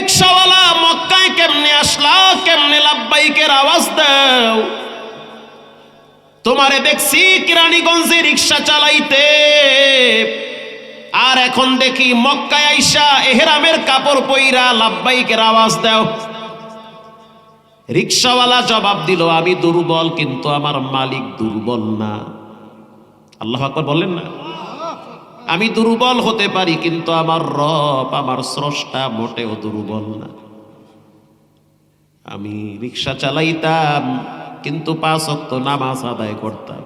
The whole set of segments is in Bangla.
রিকশাওয়ালা মক্কায় কেমনে আসলা, কেমনে লাব্বাইকের আওয়াজ দাও? তোমারে দেখছি কেরানীগঞ্জে রিকশা চালাইতে, আর এখন দেখি মক্কায় আইসা এহরামের কাপড় পইরা লাব্বাইকের আওয়াজ দাও। রিকশাওয়ালা জবাব দিল, আমি দুর্বল কিন্তু আমার মালিক দুর্বল না। আল্লাহু আকবার বললেন না? আমি দুর্বল হতে পারি কিন্তু আমার রব, আমার স্রষ্টা মোটেও দুর্বল না। আমি রিকশা চালাইতাম কিন্তু 5 ওয়াক্ত নামাজ আদায় করতাম।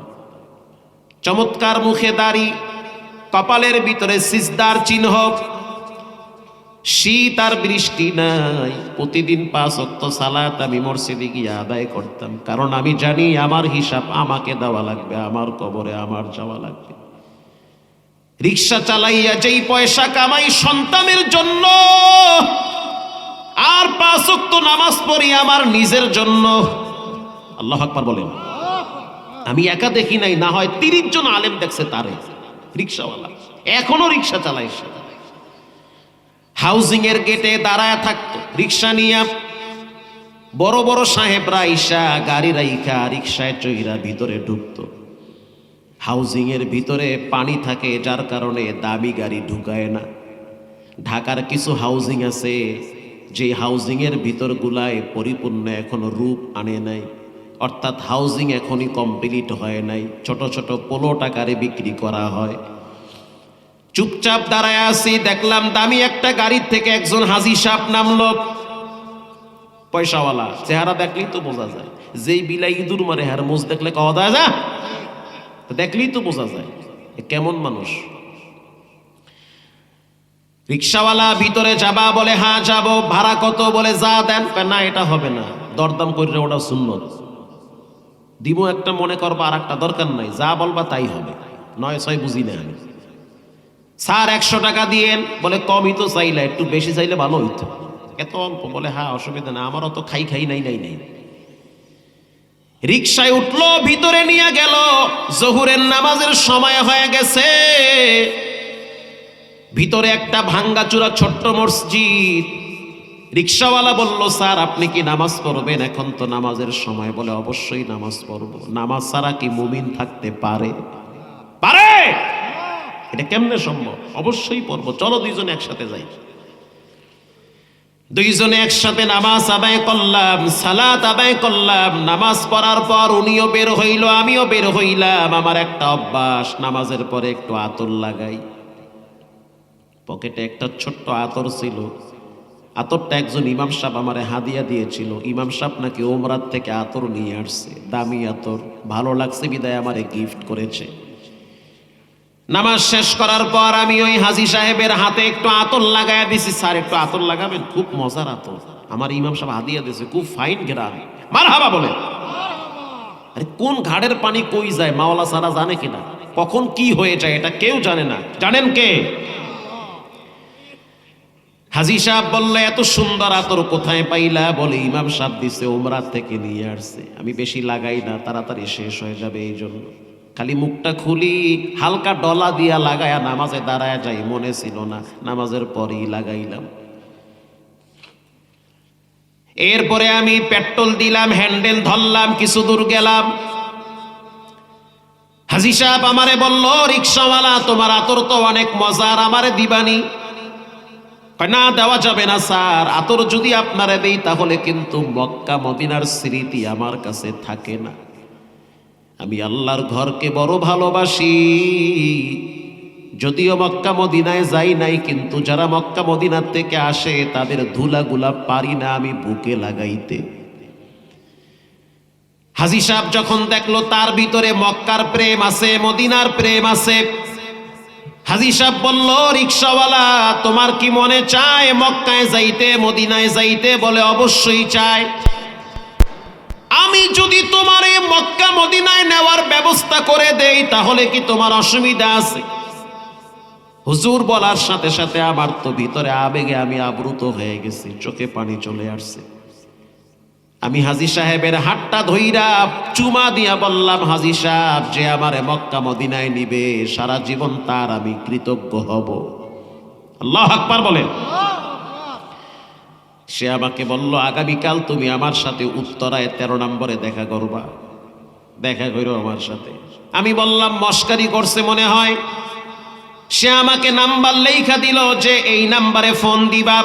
চমৎকার মুখে দাড়ি, কপালের ভিতরে সিজদার চিহ্ন, শীত আর বৃষ্টি নাই, প্রতিদিন 5 ওয়াক্ত সালাত আমি মসজিদে গিয়ে আদায় করতাম। কারণ আমি জানি আমার হিসাব আমাকে দেওয়া লাগবে, আমার কবরে আমার যাওয়া লাগবে। রিকশা চালাইয়া যেই পয়সা কামাই সন্তানের জন্য, আর 5 ওয়াক্ত নামাজ পড়ি আমার নিজের জন্য। আল্লাহু আকবার বলেন। আমি একা দেখি নাই, না হয় 30 জন আলেম দেখছে তারে, রিকশাওয়ালা এখনো রিকশা চালায়। হাউজিং এর গেটে দাঁড়ায় থাকতো রিকশা নিয়ে, বড় বড় সাহেবরা আইসা গাড়ি রাইখা রিকশায় চইরা ভিতরে ঢুকতো। হাউজিং এর ভিতরে পানি থাকে, যার কারণে দামি গাড়ি ঢুকায় না। ঢাকার কিছু হাউজিং আছে যে হাউজিং এর ভিতর গুলায় পরিপূর্ণ এখনো রূপ আনে নাই, অর্থাৎ হাউজিং এখনই কমপ্লিট হয় নাই, ছোট ছোট 15 টাকারে বিক্রি করা হয়। চুপচাপ দাঁড়ায় আছি, দেখলাম দামি একটা গাড়ির থেকে একজন হাজী সাহেব নামলো, পয়সাওয়ালা। চেহারা দেখলেই তো বোঝা যায়, যেই বিলাই ইঁদুর মারে হার মোজ দেখলে কওয়া যায় যা, দেখলেই তো বোঝা যায় কেমন মানুষ। রিকশাওয়ালা ভিতরে যাবা বলে হ্যাঁ যাব, ভাড়া কত বলে যা দেন, না এটা হবে না, দরদাম করে ওটা সুন্নত দিব একটা, মনে করবা আর একটা দরকার নাই, যা বলবা তাই হবে, 9-6 বুঝি না আমি। স্যার 100 টাকা দিয়েন, বলে কমই তো চাইলে, একটু বেশি চাইলে ভালো হইতো। এত অল্প, বলে হ্যাঁ অসুবিধা না, আমারও তো খাই নাই। রিকশায় উঠলো, ভিতরে নিয়ে গেল। জোহরের নামাজের সময় হয়ে গেছে। ভিতরে একটা ভাঙ্গাচুরা ছোট্ট মসজিদ। রিকশাওয়ালা বলল, স্যার আপনি কি নামাজ পড়বেন? এখন তো নামাজের সময়। বলে অবশ্যই নামাজ পড়বো। নামাজ ছাড়া কি মুমিন থাকতে পারে? পারে। এটা কেমনে সম্ভব? অবশ্যই পড়বো, চলো দুইজনে একসাথে যাই। দুইজনে একসাথে নামাজ আদায় করলাম, সালাত আদায় করলাম। নামাজ পড়ার পর উনিও বের হইল, আমিও বের হইলাম। আমার একটা অভ্যাস, নামাজের পরে একটু আতর লাগাই। পকেটে একটা ছোট্ট আতর ছিল, আতরটা একজন ইমাম সাহেব আমারে হাদিয়া দিয়েছিল। ইমাম সাহেব নাকি ওমরাত থেকে আতর নিয়ে আসছে, দামি আতর, ভালো লাগছে বিদায় আমারে গিফট করেছে। নামাজ শেষ করার পর আমি ওই হাজী সাহেবের হাতে একটু আতর লাগাইয়া দিছি। স্যার একটু আতর লাগাবেন, খুব মজার আতর, আমার ইমাম সাহেব হাদিয়া দিয়েছে, খুব ফাইন ঘ্রাণ। মারহাবা বলে। আরে কোন ঘাড়ের পানি কই যায় মাওলা সারা জানে কিনা, কখন কি হয়ে যায় এটা কেউ জানে না। জানেন কে? হাজী সাহেব বললে, এত সুন্দর আতর কোথায় পাইলা? বলে ইমাম সাহেব দিছে, উমরাত থেকে নিয়ে আসছে। আমি বেশি লাগাই না, তাড়াতাড়ি শেষ হয়ে যাবে এই জন্য। খালি মুখটা খুলি, হালকা ডলা দিয়া লাগায়া নামাজে দাঁড়ায় যাই, মনে ছিল না, নামাজের পরেই লাগাইলাম। এরপরে আমি পেট্রোল দিলাম, হ্যান্ডেল ধরলাম, কিছু দূর গেলাম। হাজী সাহেব আমারে বলল, রিকশাওয়ালা তোমার আতর তো অনেক মজার, আমারে দিবানি? না দেওয়া যাবে না স্যার, আতর যদি আপনারা দেই তাহলে কিন্তু মক্কা মদিনার স্মৃতি আমার কাছে থাকে না। আমি আল্লাহর ঘরকে বড় ভালোবাসি, যদিও মক্কা মদিনায় যাই নাই, কিন্তু যারা মক্কা মদিনার থেকে আসে তাদের ধুলাগুলা পারি না আমি বুকে লাগাইতে। হাজী সাহেব যখন দেখলো তার ভিতরে মক্কার প্রেম আছে, মদিনার প্রেম আছে, হাজী সাহেব বলল, রিকশাওয়ালা তোমার কি মনে চায় মক্কায় যাইতে, মদিনায় যাইতে? বলে অবশ্যই চায়। আমি যদি তোমার এই মক্কা মদিনায় নেওয়ার ব্যবস্থা করে দেই তাহলে কি তোমার অসুবিধা আছে? হুজুর বলার সাথে সাথে আমার তো ভিতরে আবেগে আমি আবৃত হয়ে গেছি, চোখে পানি চলে আসছে। আমি হাজী সাহেবের হাতটা ধইরা চুমা দিয়া বললাম, হাজী সাহেব যে আমারে মক্কা মদিনায় নিবে সারা জীবন তার আমি কৃতজ্ঞ হব। আল্লাহু আকবার বলেন। সে আমাকে বলল, আগামীকাল তুমি আমার সাথে উত্তরায় 13 নম্বরে দেখা করবা, দেখা করো আমার সাথে। আমি বললাম মস্কারি করছে মনে হয়। সে আমাকে নাম্বার লেখা দিল যে এই নাম্বারে ফোন দিবা।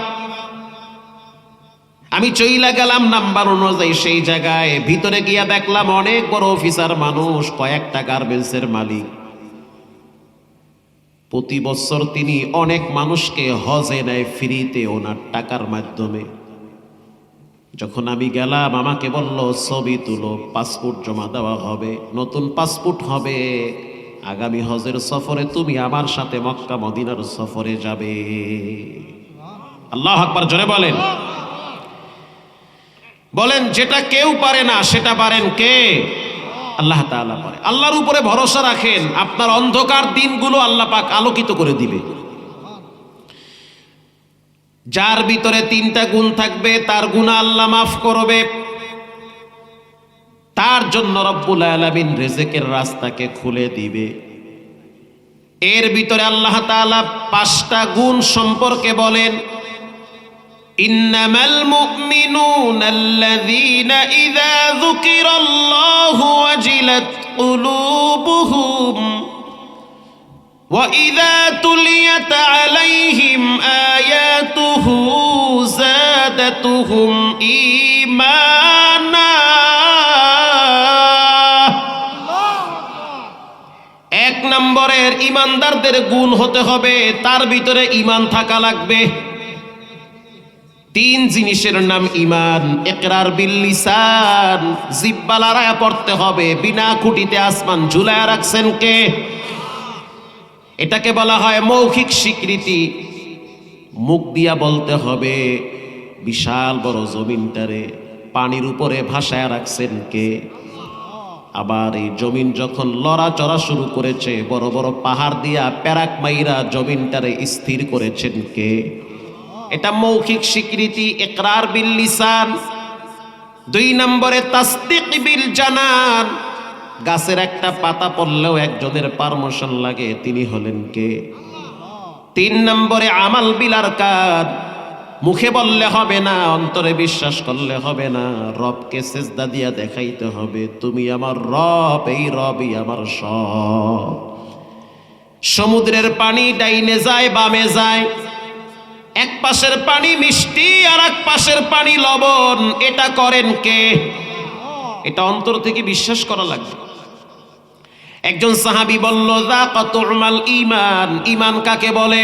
আমি চইলা গেলাম নাম্বার অনুযায়ী সেই জায়গায়। ভিতরে গিয়া দেখলাম অনেক বড় অফিসার মানুষ, কয়েকটা গার্মেন্টসের মালিক। প্রতি বছর তিনি অনেক মানুষকে হজে নেয় ফ্রিতে ওনার টাকার মাধ্যমে। যখন আমি গেলাম আমাকে বলল ছবি তুলো, পাসপোর্ট জমা দেওয়া হবে, নতুন পাসপোর্ট হবে, আগামী হজের সফরে তুমি আমার সাথে মক্কা মদিনার সফরে যাবে। আল্লাহু আকবার, জোরে বলেন। বলেন যেটা কেউ পারে না সেটা পারেন কে? আল্লাহ তাআলা পারে। আল্লাহর উপরে ভরসা রাখেন, আপনার অন্ধকার দিনগুলো আল্লাহ পাক আলোকিত করে দিবে। যার ভিতরে 3টা গুণ থাকবে তার গুনাহ আল্লাহ মাফ করবে, তার জন্য রব্বুল আলামিন রিজকের রাস্তাকে খুলে দিবে। এর ভিতরে আল্লাহ তাআলা 5টা গুণ সম্পর্কে বলেন, ইন্নামাল মুমিনুনা আল্লাযীনা ইযা যুকিরাল্লাহু ওয়াজিলাত কুলুবুহুম ওয়া ইযা তুলিয়াত আলাইহিম আয়াতুহু যাদাতুহুম ঈমানা। এক নম্বরের ইমানদারদের গুণ হতে হবে, তার ভিতরে ঈমান থাকা লাগবে। 3 জিনিসের নাম ঈমান। ইকরার বিল লিসান, জিহ্বা লড়ায়া পড়তে হবে। বিনা খুঁটিতে আসমান ঝুলায়া রাখছেন কে? এটাকে বলা হয় মৌখিক স্বীকৃতি। মুখ দিয়া বলতে হবে, বিশাল বড় জমিনটারে পানির উপরে ভাসায়া রাখছেন কে? আবার এই জমিন যখন লড়াচড়া শুরু করেছে, বড় বড় পাহাড় দিয়া প্যারাক মাইরা জমিনটারে স্থির করেছেন কে? এটা মৌখিক স্বীকৃতি, ইকরার বিল লিসান। 2 নম্বরে তাসদীক বিল জানান, গাছের একটা পাতা পড়লেও একজনের পারমিশন লাগে, তিনি হলেন কে? 3 নম্বরে আমাল বিল আরকান, মুখে বললে হবে না, অন্তরে বিশ্বাস করলে হবে না, রবকে সিজদা দিয়া দেখাইতে হবে, তুমি আমার রব, এই রবই আমার সব। সমুদ্রের পানি ডাইনে যায় বামে যায়, এক পাশের পানি মিষ্টি আর এক পাশের পানি লবণ, এটা করেন কে? এটা অন্তর থেকে বিশ্বাস করা লাগবে। একজন সাহাবী বলল, যাকাতুল ঈমান, ঈমান কাকে বলে?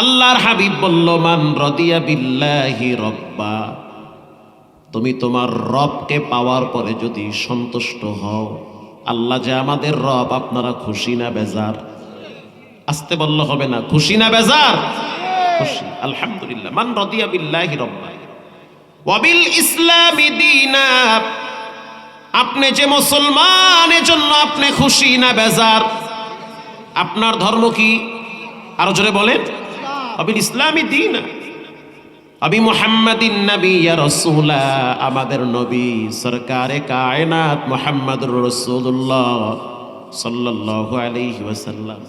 আল্লাহর হাবিব বলল, মান রাদিয়া বিল্লাহি রাব্বা, তুমি তোমার রবকে পাওয়ার পরে যদি সন্তুষ্ট হও, আল্লাহ যে আমাদের রব, আপনারা খুশি না বেজার? আসতে বললে হবে না, খুশি না বেজার? খুশি, আলহামদুলিল্লাহ। মান রাদিয়া বিল্লাহি রাব্বা ওয়া বিল ইসলামি দীনা, আপনি যে মুসলমান এজন্য আপনি খুশি না বেজার? আপনার ধর্ম কি? আরো জোরে বলেন। আবিল ইসলামি দীনা, আবি মুহাম্মাদিন নবী ইয়া রাসূলা, আমাদের নবী সরকারে কায়নাত মুহাম্মদুর রাসূলুল্লাহ সাল্লাল্লাহু আলাইহি ওয়াসাল্লাম,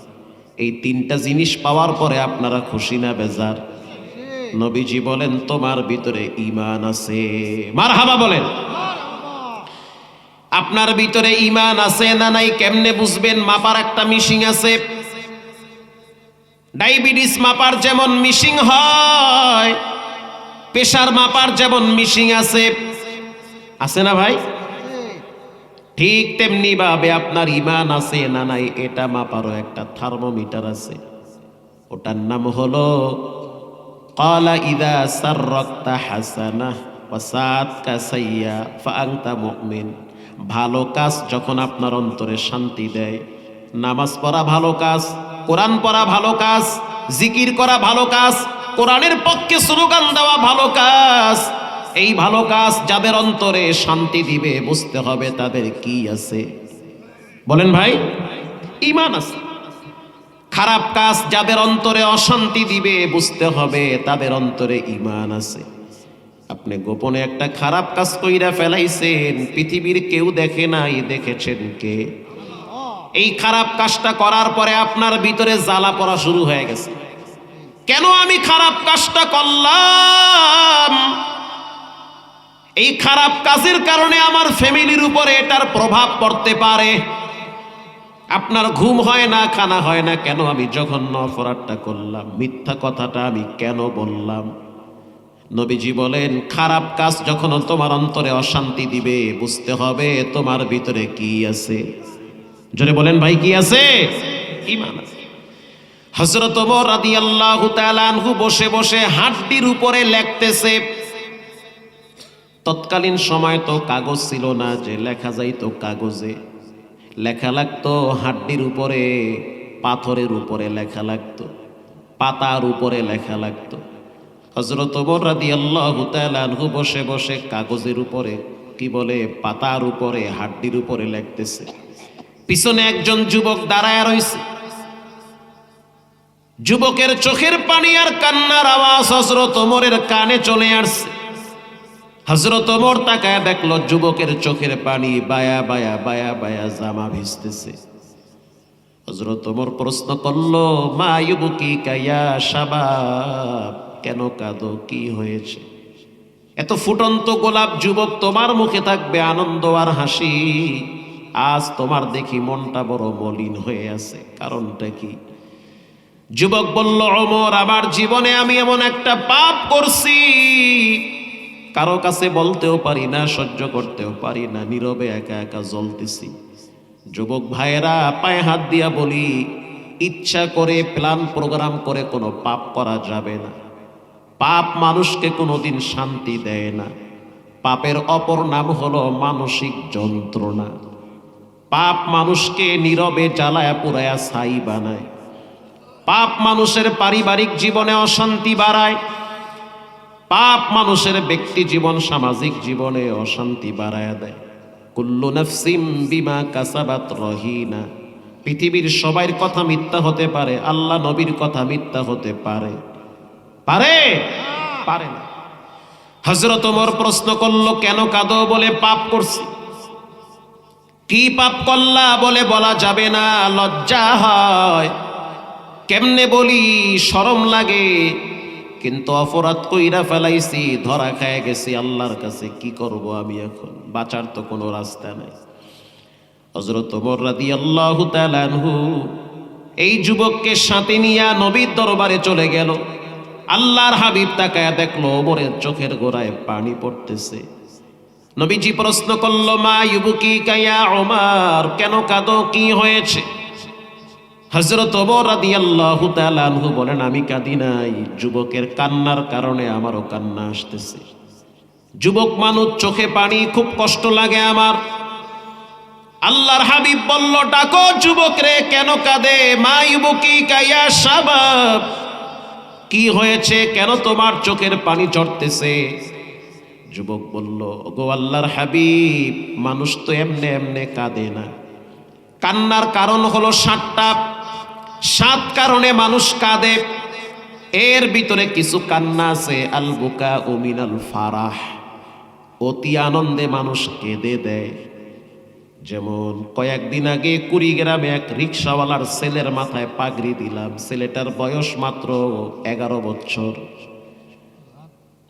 এই 3টা জিনিস পাওয়ার পরে আপনারা খুশি না বেজার? নবীজি বলেন, তোমার ভিতরে ঈমান আছে। মারহাবা বলেন। আপনার ভিতরে ঈমান আছে না নাই কেমনে বুঝবেন? মাপার একটা মিশিং আছে। ডায়াবেটিস মাপার যেমন মিশিং হয়, প্রেসার মাপার যেমন মিশিং আছে, আছে না ভাই? ঠিক তেমনি ভাবে আপনার ঈমান আছে না নাই এটা মাপারও একটা থার্মোমিটার আছে। ওটার নাম হলো ক্বালা ইযা সাররাকতা হাসানাহ ওয়া সাআতকা সাইয়্যা ফাআনতা মুমিন। ভালো কাজ যখন আপনার অন্তরে শান্তি দেয়, নামাজ পড়া ভালো কাজ, কোরআন পড়া ভালো কাজ, জিকির করা ভালো কাজ, কোরআনের পক্ষে স্লোগান দেওয়া ভালো কাজ, এই ভালো কাজ যাদের অন্তরে শান্তি দিবে, বুঝতে হবে তাদের কি আছে। বলেন ভাই, ঈমান আছে। খারাপ কাজ যাদের অন্তরে অশান্তি দিবে, বুঝতে হবে তাদের অন্তরে ঈমান আছে। আপনি গোপনে একটা খারাপ কাজ কইরা ফেলাইছেন, পৃথিবীর কেউ দেখে নাই, দেখেছেন কে? এই খারাপ কাজটা করার পরে আপনার ভিতরে জ্বালা পড়া শুরু হয়ে গেছে। কেন আমি খারাপ কাজটা করলাম? এই খারাপ কাজের কারণে আমার ফ্যামিলির উপরে এটার প্রভাব পড়তে পারে। আপনার ঘুম হয় না, খানা হয় না, কেন আমি জঘন্য অপরাধটা করলাম? মিথ্যা কথাটা আমি কেন বললাম? নবীজি বলেন, খারাপ কাজ যখন তোমার অন্তরে অশান্তি দিবে, বুঝতে হবে তোমার ভিতরে কি আছে। জোরে বলেন ভাই, কি আছে? ঈমান আছে। হযরত ওমর রাদিয়াল্লাহু তাআলা আনহু বসে বসে হাড্ডির উপরে লিখতেছে। তৎকালীন সময় তো কাগজ ছিল না যে লেখা যাইতো কাগজে, লেখা লাগতো হাড্ডির উপরে, পাথরের উপরে লেখা লাগতো, পাতার উপরে লেখা লাগতো। হযরত ওমর রাদিয়াল্লাহু তাআলা আনহু বসে বসে কাগজের উপরে, কি বলে, পাতার উপরে, হাড্ডির উপরে লিখতেছে। পিছনে একজন যুবক দাঁড়ায় রইছে। যুবকের চোখের পানি আর কান্নার আওয়াজ হযরত ওমরের কানে চলে আসছে। হযরত ওমর তাকায় দেখলো যুবকের চোখের পানি বায়া বায়া বায়া বায়া জামা ভিজতেছে। হযরত ওমর প্রশ্ন করলো, মা ইউবকিকা ইয়া শাবাব, কেন কাঁদো, কি হয়েছে? এত ফুটন্ত গোলাপ যুবক, তোমার মুখে থাকবে আনন্দ আর হাসি, আজ তোমার দেখি মনটা বড় মলিন হয়ে আছে, কারণটা কি? যুবক বলল, ওমর, আমার জীবনে আমি এমন একটা পাপ করছি, কারো কাছে বলতেও পারি না, সহ্য করতেও পারি না, নীরবে একা একা জ্বলতেছি। যুবক ভাইয়েরা, পায়ে হাত দিয়া বলি, ইচ্ছা করে প্ল্যান প্রোগ্রাম করে কোনো পাপ করা যাবে না। পাপ মানুষকে কোনোদিন শান্তি দেয় না। পাপের অপর নাম হলো মানসিক যন্ত্রণা। পাপ মানুষকে নীরবে জ্বালায়া পুরায়া ছাই বানায়। পাপ মানুষের পারিবারিক জীবনে অশান্তি বাড়ায়। পাপ মানুষের ব্যক্তি জীবন, সামাজিক জীবনে অশান্তি বাড়ায় দেয়। কুল্লু নাফসিম বিমা কাসাবাত রহিনা। পৃথিবীর সবার কথা মিথ্যা হতে পারে, আল্লাহ নবীর কথা মিথ্যা হতে পারে? পারে? পারে না। হযরত ওমর প্রশ্ন করলো, কেন কাঁদো? বলে, পাপ করছি। কি পাপ করলা? বলে, বলা যাবে না, লজ্জা হয়। কেমনে বলি, শরম লাগে, কিন্তু অপরাধ কইরা ফেলাইছি, ধরা খায় গেছি আল্লাহর কাছে, কি করব আমি এখন? বাঁচার তো কোনো রাস্তা নাই। হযরত ওমর রাদিয়াল্লাহু তাআলা আনহু এই যুবককে সাথে নিয়ে নবীর দরবারে চলে গেল। আল্লাহর হাবিব তাকায়া দেখলো ওমরের চোখের গোড়ায় পানি পড়তেছে। নবীজি প্রশ্ন করলো, মা ইউবকিকা ইয়া ওমর, কেন কাঁদো, কি হয়েছে? হযরত ওমর রাদিয়াল্লাহু তাআলা আনহু বলেন, আমি কাঁদি নাই, যুবকের কান্নার কারণে আমারও কান্না আসতেছে। যুবক মানুষ, চোখে পানি, খুব কষ্ট লাগে আমার। আল্লাহর হাবিব বলল, ডাকো যুবক রে, কেন কাঁদে? মা ইউবকিকা ইয়া শাবাব, কি হয়েছে, কেন তোমার চোখের পানি ঝরতেছে? যুবক বলল, ওগো আল্লাহর হাবিব, মানুষ তো এমনে এমনে কাঁদে না। কান্নার কারণ হলো 7টা। 7 কারণে মানুষ কাঁদে। এর ভিতরে কিছু কান্না আছে আল বুকা ও মিনাল ফারাহ, অতি আনন্দে মানুষ কেঁদে দেয়। যেমন কয়েকদিন আগে কুড়িগ্রামে এক রিক্সাওয়ালার ছেলের মাথায় পাগড়ি দিলাম। ছেলেটার বয়স মাত্র 11 বছর।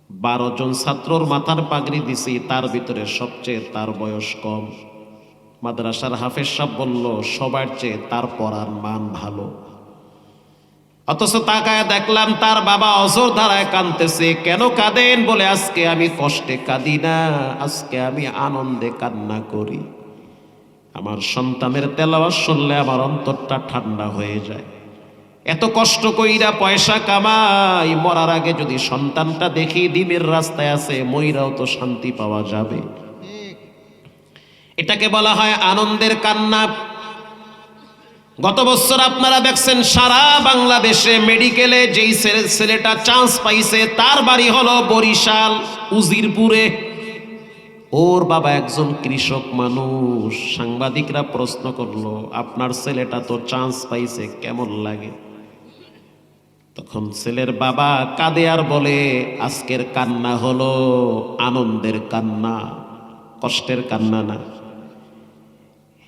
12 জন ছাত্রর মাথার পাগড়ি দিছি, তার ভিতরে সবচেয়ে তার বয়স কম। মাদ্রাসার হাফেজ সাহেব বলল, সবার চেয়ে তার পড়ার মান ভালো। অথচ তাকায় দেখলাম তার বাবা অজর ধারায় কাঁদতেছে। কেন কাঁদেন? বলে, আজকে আমি কষ্টে কাঁদি না, আজকে আমি আনন্দে কান্না করি। আমার সন্তানের তেলাওয়াত শুনলে আমার অন্তরটা ঠান্ডা হয়ে যায়। এত কষ্ট কইরা পয়সা কামাই, মরার আগে যদি সন্তানটা দেখি দিনের রাস্তায় আছে, মইরাও তো শান্তি পাওয়া যাবে। এটাকে বলা হয় আনন্দের কান্না। গত বছর আপনারা দেখছেন সারা বাংলাদেশে মেডিকেলে যেই ছেলেটা চান্স পাইছে, তার বাড়ি হলো বরিশাল উজিরপুরে। ওর বাবা একজন কৃষক মানুষ। সাংবাদিকরা প্রশ্ন করলো, আপনার ছেলেটা তো চান্স পাইছে, কেমন লাগে? তখন ছেলের বাবা কাঁদে আর বলে, আজকের কান্না হলো আনন্দের কান্না, কষ্টের কান্না না।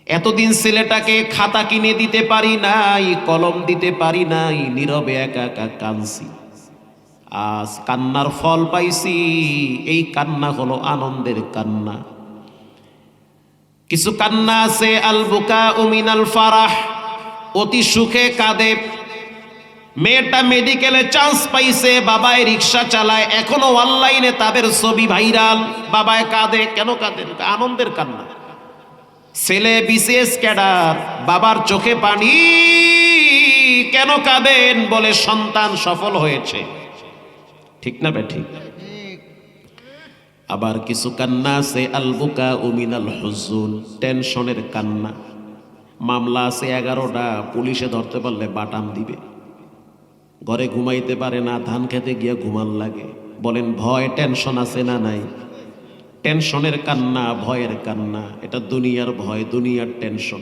এতদিন ছেলেটাকে খাতা কিনে দিতে পারি নাই, কলম দিতে পারি নাই, নীরবে একা একা কাঁদছি। আজ কান্নার ফল পাইছি। এই কান্না হলো আনন্দের কান্না। কিছু কান্না আছে আল বুকা মিনাল ফারাহ, অতি সুখে কাঁদে। মেয়েটা মেডিকেলে চান্স পাইছে, বাবায় রিক্সা চালায়, এখনো অনলাইনে তাদের ছবি ভাইরাল। বাবায় কাঁদে, কেন কাঁদে? আনন্দের কান্না। ছেলে বিসিএস ক্যাডার, বাবার চোখে পানি। কেন কাঁদেন? বলে সন্তান সফল হয়েছে। ঠিক না বেঠিক? আবার কিছু কান্না আছে আল বুকা মিনাল হুজুন, টেনশনের কান্না। মামলা আছে 11টা, পুলিশে ধরতে পারলে বাটাম দিবে। ঘরে ঘুমাইতে পারে না, ধান খেতে গিয়ে ঘুমান লাগে। বলেন ভয়, টেনশন আছে না নাই? টেনশনের কান্না, ভয়ের কান্না। এটা দুনিয়ার ভয়, দুনিয়ার টেনশন।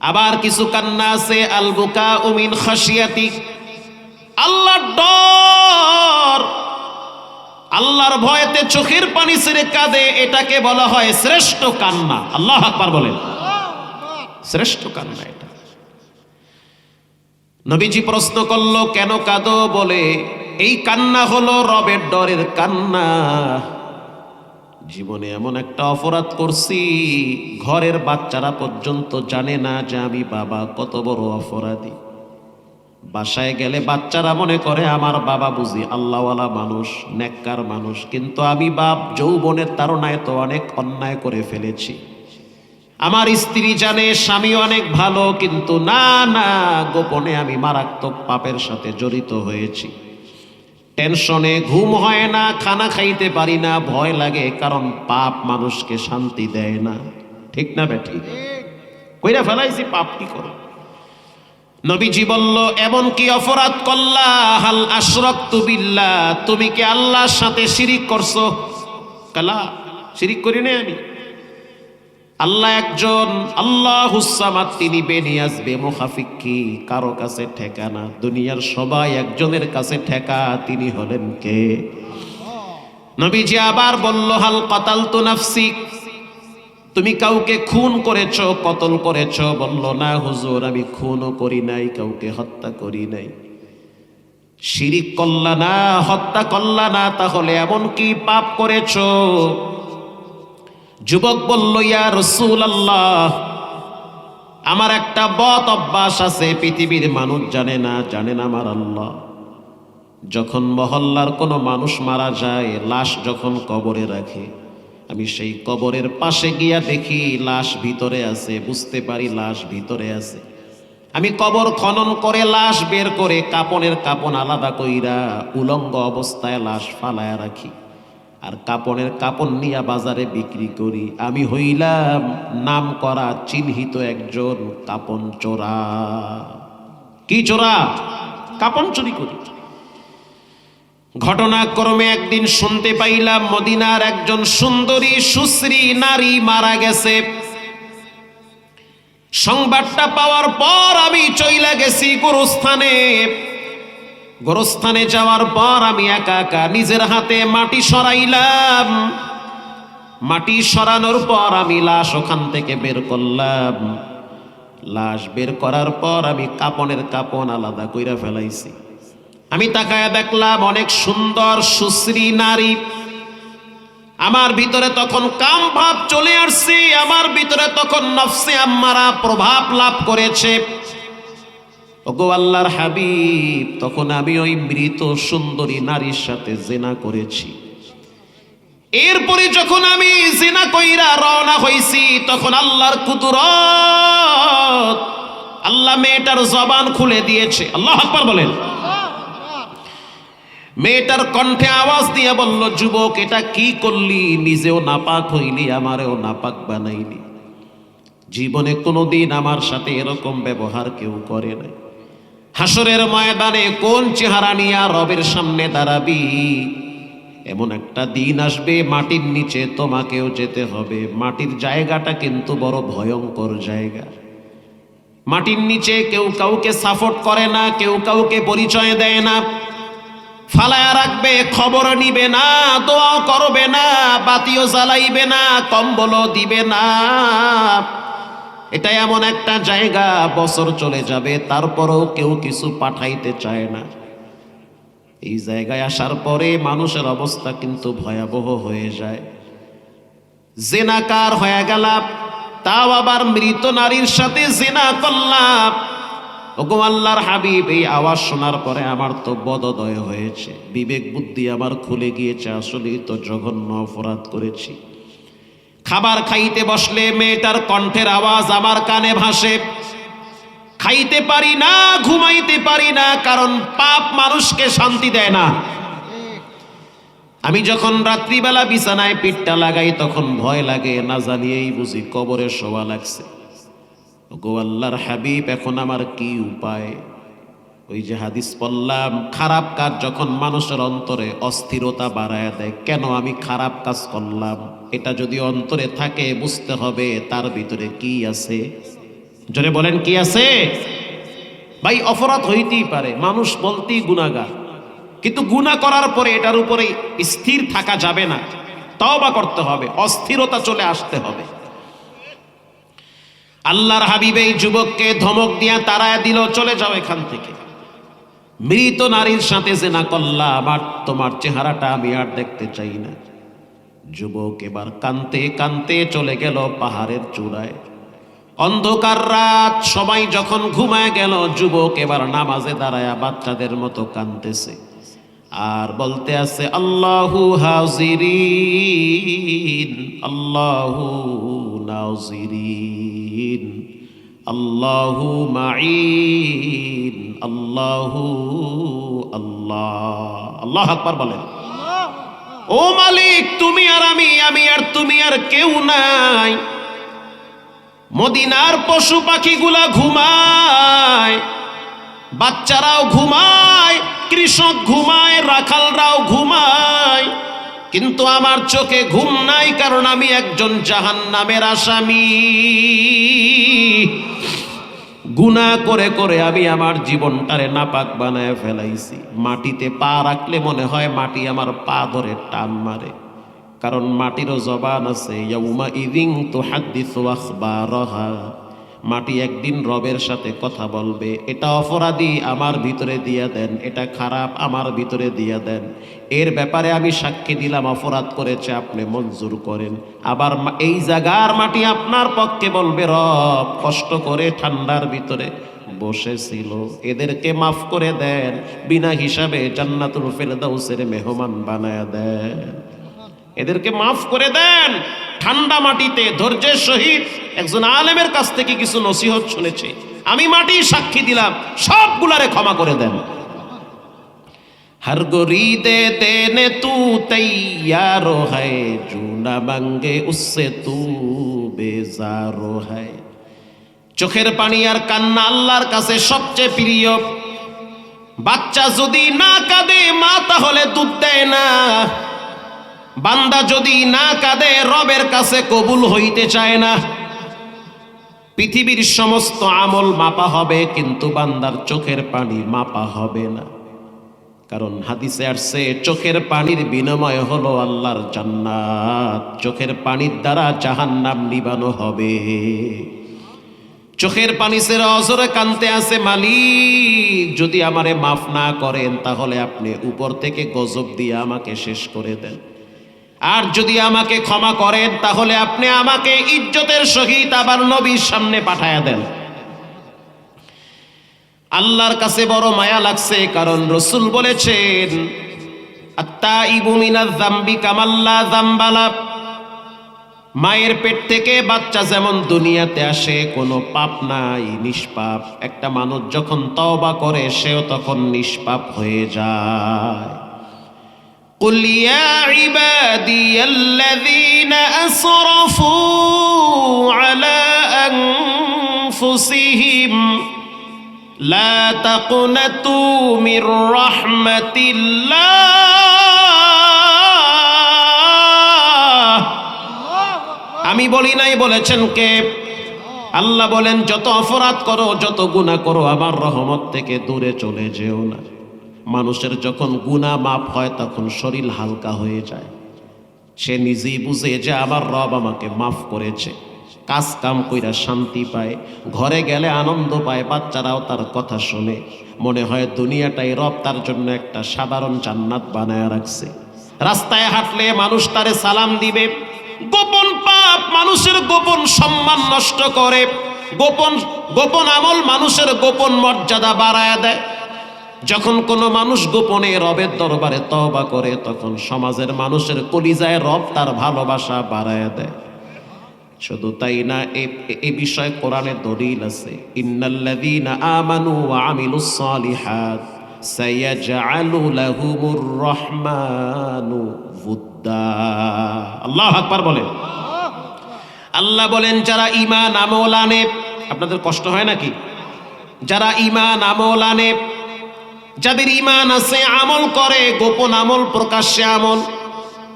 আবার কিছু কান্না আছে আল বুকা মিন খাশিয়াতি, আল্লাহর ডর, আল্লাহর ভয়েতে চোখের পানি ছেড়ে কাঁদে। এটাকে বলা হয় শ্রেষ্ঠ কান্না। আল্লাহু আকবার বলেন, শ্রেষ্ঠ কান্না এটা। নবীজি প্রশ্ন করলো কেন কাঁদো? বলে এই কান্না হলো রবের ডরের কান্না। জীবনে এমন একটা অপরাধ করছি, ঘরের বাচ্চারা পর্যন্ত জানে না যে আমি বাবা কত বড় অপরাধী। বাসায় গেলে বাচ্চারা মনে করে আমার বাবা বুঝি আল্লাহওয়ালা মানুষ, নেককার মানুষ, কিন্তু আমি বাপ যৌবনের তাড়নায় তো অনেক অন্যায় করে ফেলেছি। আমার স্ত্রী জানে স্বামী অনেক ভালো, কিন্তু না না, গোপনে আমি মারাত্মক পাপের সাথে জড়িত হয়েছি। টেনশনে ঘুম হয় না, খানা খাইতে পারি না, ভয় লাগে, কারণ পাপ মানুষকে শান্তি দেয় না। ঠিক না বেঠিক? কইরা ফেলাইছি, পাপ কি করো? নবীজি বলল এমন কি অপরাধ করলা? হাল আশরাকতু বিল্লাহ, তুমি কি আল্লাহর সাথে শিরিক করছো? কালা, শিরিক করি না আমি। আল্লাহ একজন, আল্লাহুস সামাদ, তিনি বেনিয়াজ বেমুখাফিকি, কারো কাছে ঠেকা না। দুনিয়ার সবাই একজনের কাছে ঠেকা, তিনি হলেন কে? নবীজি আবার বলল হাল কাতালতু নাফসি, তুমি কাউকে খুন করেছো, কতল করেছো? বলল না হুজুর, আমি খুনও করি নাই, কাউকে হত্যা করি নাই। শিরিক করলা না, হত্যা করলা না, তাহলে এমন কি পাপ করেছো? যুবক বলল ইয়া রাসূলুল্লাহ, আমার একটা বদ অভ্যাস আছে, পৃথিবীর মানুষ জানে না, জানেন আমার আল্লাহ। যখন মহল্লার কোনো মানুষ মারা যায়, লাশ যখন কবরে রাখে, আমি সেই কবরের পাশে গিয়া দেখি লাশ ভিতরে আছে, বুঝতে পারি লাশ ভিতরে আছে। আমি কবর খনন করে লাশ বের করে কাপনের কাপন আলাদা কইরা উলঙ্গ অবস্থায় লাশ ফালায়া রাখি, আর কাপনের কাপন নিয়া বাজারে বিক্রি করি। আমি হইলাম নাম করা চিহ্নিত একজন কাপন চোরা। কি চোরা? কাপন চুরি করি। ঘটনাক্রমে একদিন শুনতে পাইলাম মদিনার একজন সুন্দরী সুশ্রী নারী মারা গেছে। সংবাদটা পাওয়ার পর আমি চইলা গেছি গোরস্থানে। গোরস্থানে যাওয়ার পর আমি একা একা নিজের হাতে মাটি সরাইলাম। মাটি সরানোর পর আমি লাশ ওখান থেকে বের করলাম। লাশ বের করার পর আমি কাপনের কাপন আলাদা কইরা ফেলাইছি। আমি তাকায়া দেখলাম অনেক সুন্দর সুশ্রী নারী। আমার ভিতরে তখন কাম ভাব চলে আসছে, আমার ভিতরে তখন নফসে আম্মারা প্রভাব লাভ করেছে। ওগো আল্লাহর হাবিব, তখন আমি ওই মৃত সুন্দরী নারীর সাথে জিনা করেছি। এরপরে যখন আমি জিনা কইরা রওনা হইছি, তখন আল্লাহর কুদরত, আল্লাহ মেয়েটার জবান খুলে দিয়েছে। আল্লাহু আকবার বলেন। মেয়েটার কণ্ঠে আওয়াজ দিয়ে বলল, যুবক এটা কি করলি? নিজেও নাপাক হইলি, আমারেও নাপাক বানাইলি। জীবনে কোনোদিন আমার সাথে এরকম ব্যবহার কেউ করে নাই। হাসরের ময়দানে কোন চেহারা নিয়ে রবের সামনে দাঁড়াবি? এমন একটা দিন আসবে মাটির নিচে তোমাকেও যেতে হবে। মাটির জায়গাটা কিন্তু বড় ভয়ঙ্কর জায়গা। মাটির নিচে কেউ কাউকে সাপোর্ট করে না, কেউ কাউকে পরিচয় দেয় না, ফালায়া রাখবে, খবর নিবে না, দোয়া করবে না, বাতিও জ্বালাইবে না, কম্বলও দিবে না। এটা এমন একটা জায়গা, বছর চলে যাবে তারপরেও কেউ কিছু পাঠাইতে চায় না। এই জায়গায় আসার পরে মানুষের অবস্থা কিন্তু ভয়াবহ হয়ে যায়। জিনাকার হয়ে গেলাম, তাও আবার মৃত নারীর সাথে জিনা করলাম। ওগো আল্লাহর হাবিব, এই আওয়াজ শোনার পরে আমার তো বদদয় হয়েছে, বিবেক বুদ্ধি আমার খুলে গিয়েছে, আসলেই তো জঘন্য অপরাধ করেছি। খাবার খাইতে বসলে মেয়েটার কণ্ঠের আওয়াজ আমার কানে ভাসে, খাইতে পারি না, ঘুমাইতে পারি না, কারণ পাপ মানুষকে শান্তি দেয় না। আমি যখন রাত্রিবেলা বিছানায় পিঠটা লাগাই তখন ভয় লাগে, না জানিয়েই বুঝি কবরে শোয়া লাগছে। গো আল্লাহর হাবিব, এখন আমার কি উপায়? ওই যে হাদিস পড়লাম, খারাপ কাজ যখন মানুষের অন্তরে অস্থিরতা বাড়ায় দেয়, কেন আমি খারাপ কাজ করলাম, এটা যদি অন্তরে থাকে বুঝতে হবে তার ভিতরে কি আছে। জোরে বলেন কি আছে? ভাই, অপরাধ হইতেই পারে, মানুষ বলতেই গুনাহগার, কিন্তু গুনাহ করার পরে এটার উপরে স্থির থাকা যাবে না, তওবা করতে হবে, অস্থিরতা চলে আসতে হবে। আল্লাহর হাবিব এই যুবককে ধমক দিয়া তাড়ায় দিল, চলে যাও এখান থেকে, মৃত নারীর সাথে জিনা করলাম, আর তোমার চেহারাটা আমি আর দেখতে চাই না। যুবক এবার কাঁদতে কাঁদতে চলে গেল পাহাড়ের চূড়ায়। অন্ধকার রাত, সবাই যখন ঘুমায় গেল, যুবক এবার নামাজে দাঁড়ায়া বাচ্চাদের মতো কাঁদতেছে আর বলতে আছে, আল্লাহু হাজিরিন আল্লাহু নাজিরিন আল্লাহু মাঈন আল্লাহু আল্লাহ। আল্লাহু আকবার বলেন। ও মালিক, তুমি আর আমি, আমি আর তুমি, আর কেউ নাই। মদিনার পশু পাখিগুলা ঘুমায়, বাচ্চারাও ঘুমায়, কৃষক ঘুমায়, রাখালরাও ঘুমায়, কিন্তু আমার চোখে ঘুম নাই, কারণ আমি একজন জাহান্নামের আসামি। গুনাহ করে করে আমি আমার জীবনটারে নাপাক বানায় ফেলাইছি। মাটিতে পা রাখলে মনে হয় মাটি আমার পা ধরে টান মারে, কারণ মাটিরও জবান আছে। ইয়াউমা ইযিন তুহাদ্দিসু আখবারাহা, মাটি একদিন রবের সাথে কথা বলবে। এটা অপরাধী, আমার ভিতরে দিয়ে দেন, এটা খারাপ, আমার ভিতরে দিয়ে দেন, এর ব্যাপারে আমি সাক্ষী দিলাম, অপরাধ করেছে, আপনি মঞ্জুর করেন। আবার এই জায়গার মাটি আপনার পক্ষে বলবে, রব কষ্ট করে ঠান্ডার ভিতরে বসেছিল, এদেরকে মাফ করে দেন, বিনা হিসাবে জান্নাতুল ফেরদাউসের মেহমান বানায়া দেন, এদেরকে মাফ করে দেন। ঠান্ডা মাটিতে ধৈর্যের সহিত একজন আলেমের কাছ থেকে কিছু নসিহত শুনেছে, আমি মাটি সাক্ষী দিলাম, সবগুলারে ক্ষমা করে দেন। हर गुरीदे देने तू तैयार है, जो न मांगे उससे तू बेजार है। চোখের পানি আর কান্না আল্লাহর কাছে সবচেয়ে প্রিয়। বাচ্চা যদি না কাঁদে, মা তাহলে দুধ দেয় না। বান্দা যদি না কাঁদে, রবের কাছে কবুল হইতে চায় না। পৃথিবীর সমস্ত আমল মাপা হবে, কিন্তু বান্দার চোখের পানি মাপা হবে না। কারণ হাদিসে আসছে, চোখের পানির বিনিময় হলো আল্লাহর জান্নাত, চোখের পানির দ্বারা জাহান্নাম নিবানো হবে। চোখের পানি ছেড়ে অজরে কানতে আছে, মালিক যদি আমারে মাফ না করেন তাহলে আপনি উপর থেকে গজব দিয়ে আমাকে শেষ করে দেন, আর যদি আমাকে ক্ষমা করেন তাহলে আপনি আমাকে ইজ্জতের সহিত আবার নবীর সামনে পাঠায়া দেন। আল্লাহর কাছে বড় মায়া লাগছে, কারণ রসুল বলেছেন, আত্তাইবু মিনাজ যামবি কামাল্লা যামবালা। মায়ের পেট থেকে বাচ্চা যেমন দুনিয়াতে আসে, কোনো পাপ নাই, নিষ্পাপ। একটা মানুষ যখন তওবা করে, সেও তখন নিষ্পাপ হয়ে যায়। قل يا عبادي الذين أسرفوا على أنفسهم لا تقنطوا من رحمة الله। আমি বলি নাই, বলেছেন কে? আল্লাহ বলেন, যত অপরাধ করো, যত গুনাহ করো, আমার রহমত থেকে দূরে চলে যেও না। মানুষের যখন গুনাহ মাফ হয় তখন শরীর হালকা হয়ে যায়, সে নিজেই বুঝে যে আমার রব আমাকে মাফ করেছে। কাজ কাম কইরা শান্তি পায়, ঘরে গেলে আনন্দ পায়, বাচ্চারাও তার কথা শুনে, মনে হয় দুনিয়াটাই রব তার জন্য একটা সাধারণ জান্নাত বানায় রাখছে। রাস্তায় হাঁটলে মানুষ তারে সালাম দিবে। গোপন পাপ মানুষের গোপন সম্মান নষ্ট করে, গোপন আমল মানুষের গোপন মর্যাদা বাড়ায় দেয়। যখন কোনো মানুষ গোপনে রবের দরবারে তওবা করে, তখন সমাজের মানুষের কলিজায় রব তার ভালোবাসা বাড়ায় দেয়। শুধু তাই না, এই বিষয়ে কোরআনে দলিল আছে, ইন্নাল্লাযীনা আমানু ওয়া আমিলুস সালিহাত সায়াজআলু লাহুমুর রহমানু উদ্দা। আল্লাহু আকবার বলেন। আল্লাহ বলেন যারা ঈমান আমল আনে, আপনাদের কষ্ট হয় নাকি? যারা ঈমান আমল আনে, যাদের ঈমান আছে, আমল করে, গোপন আমল প্রকাশ্যে আমল,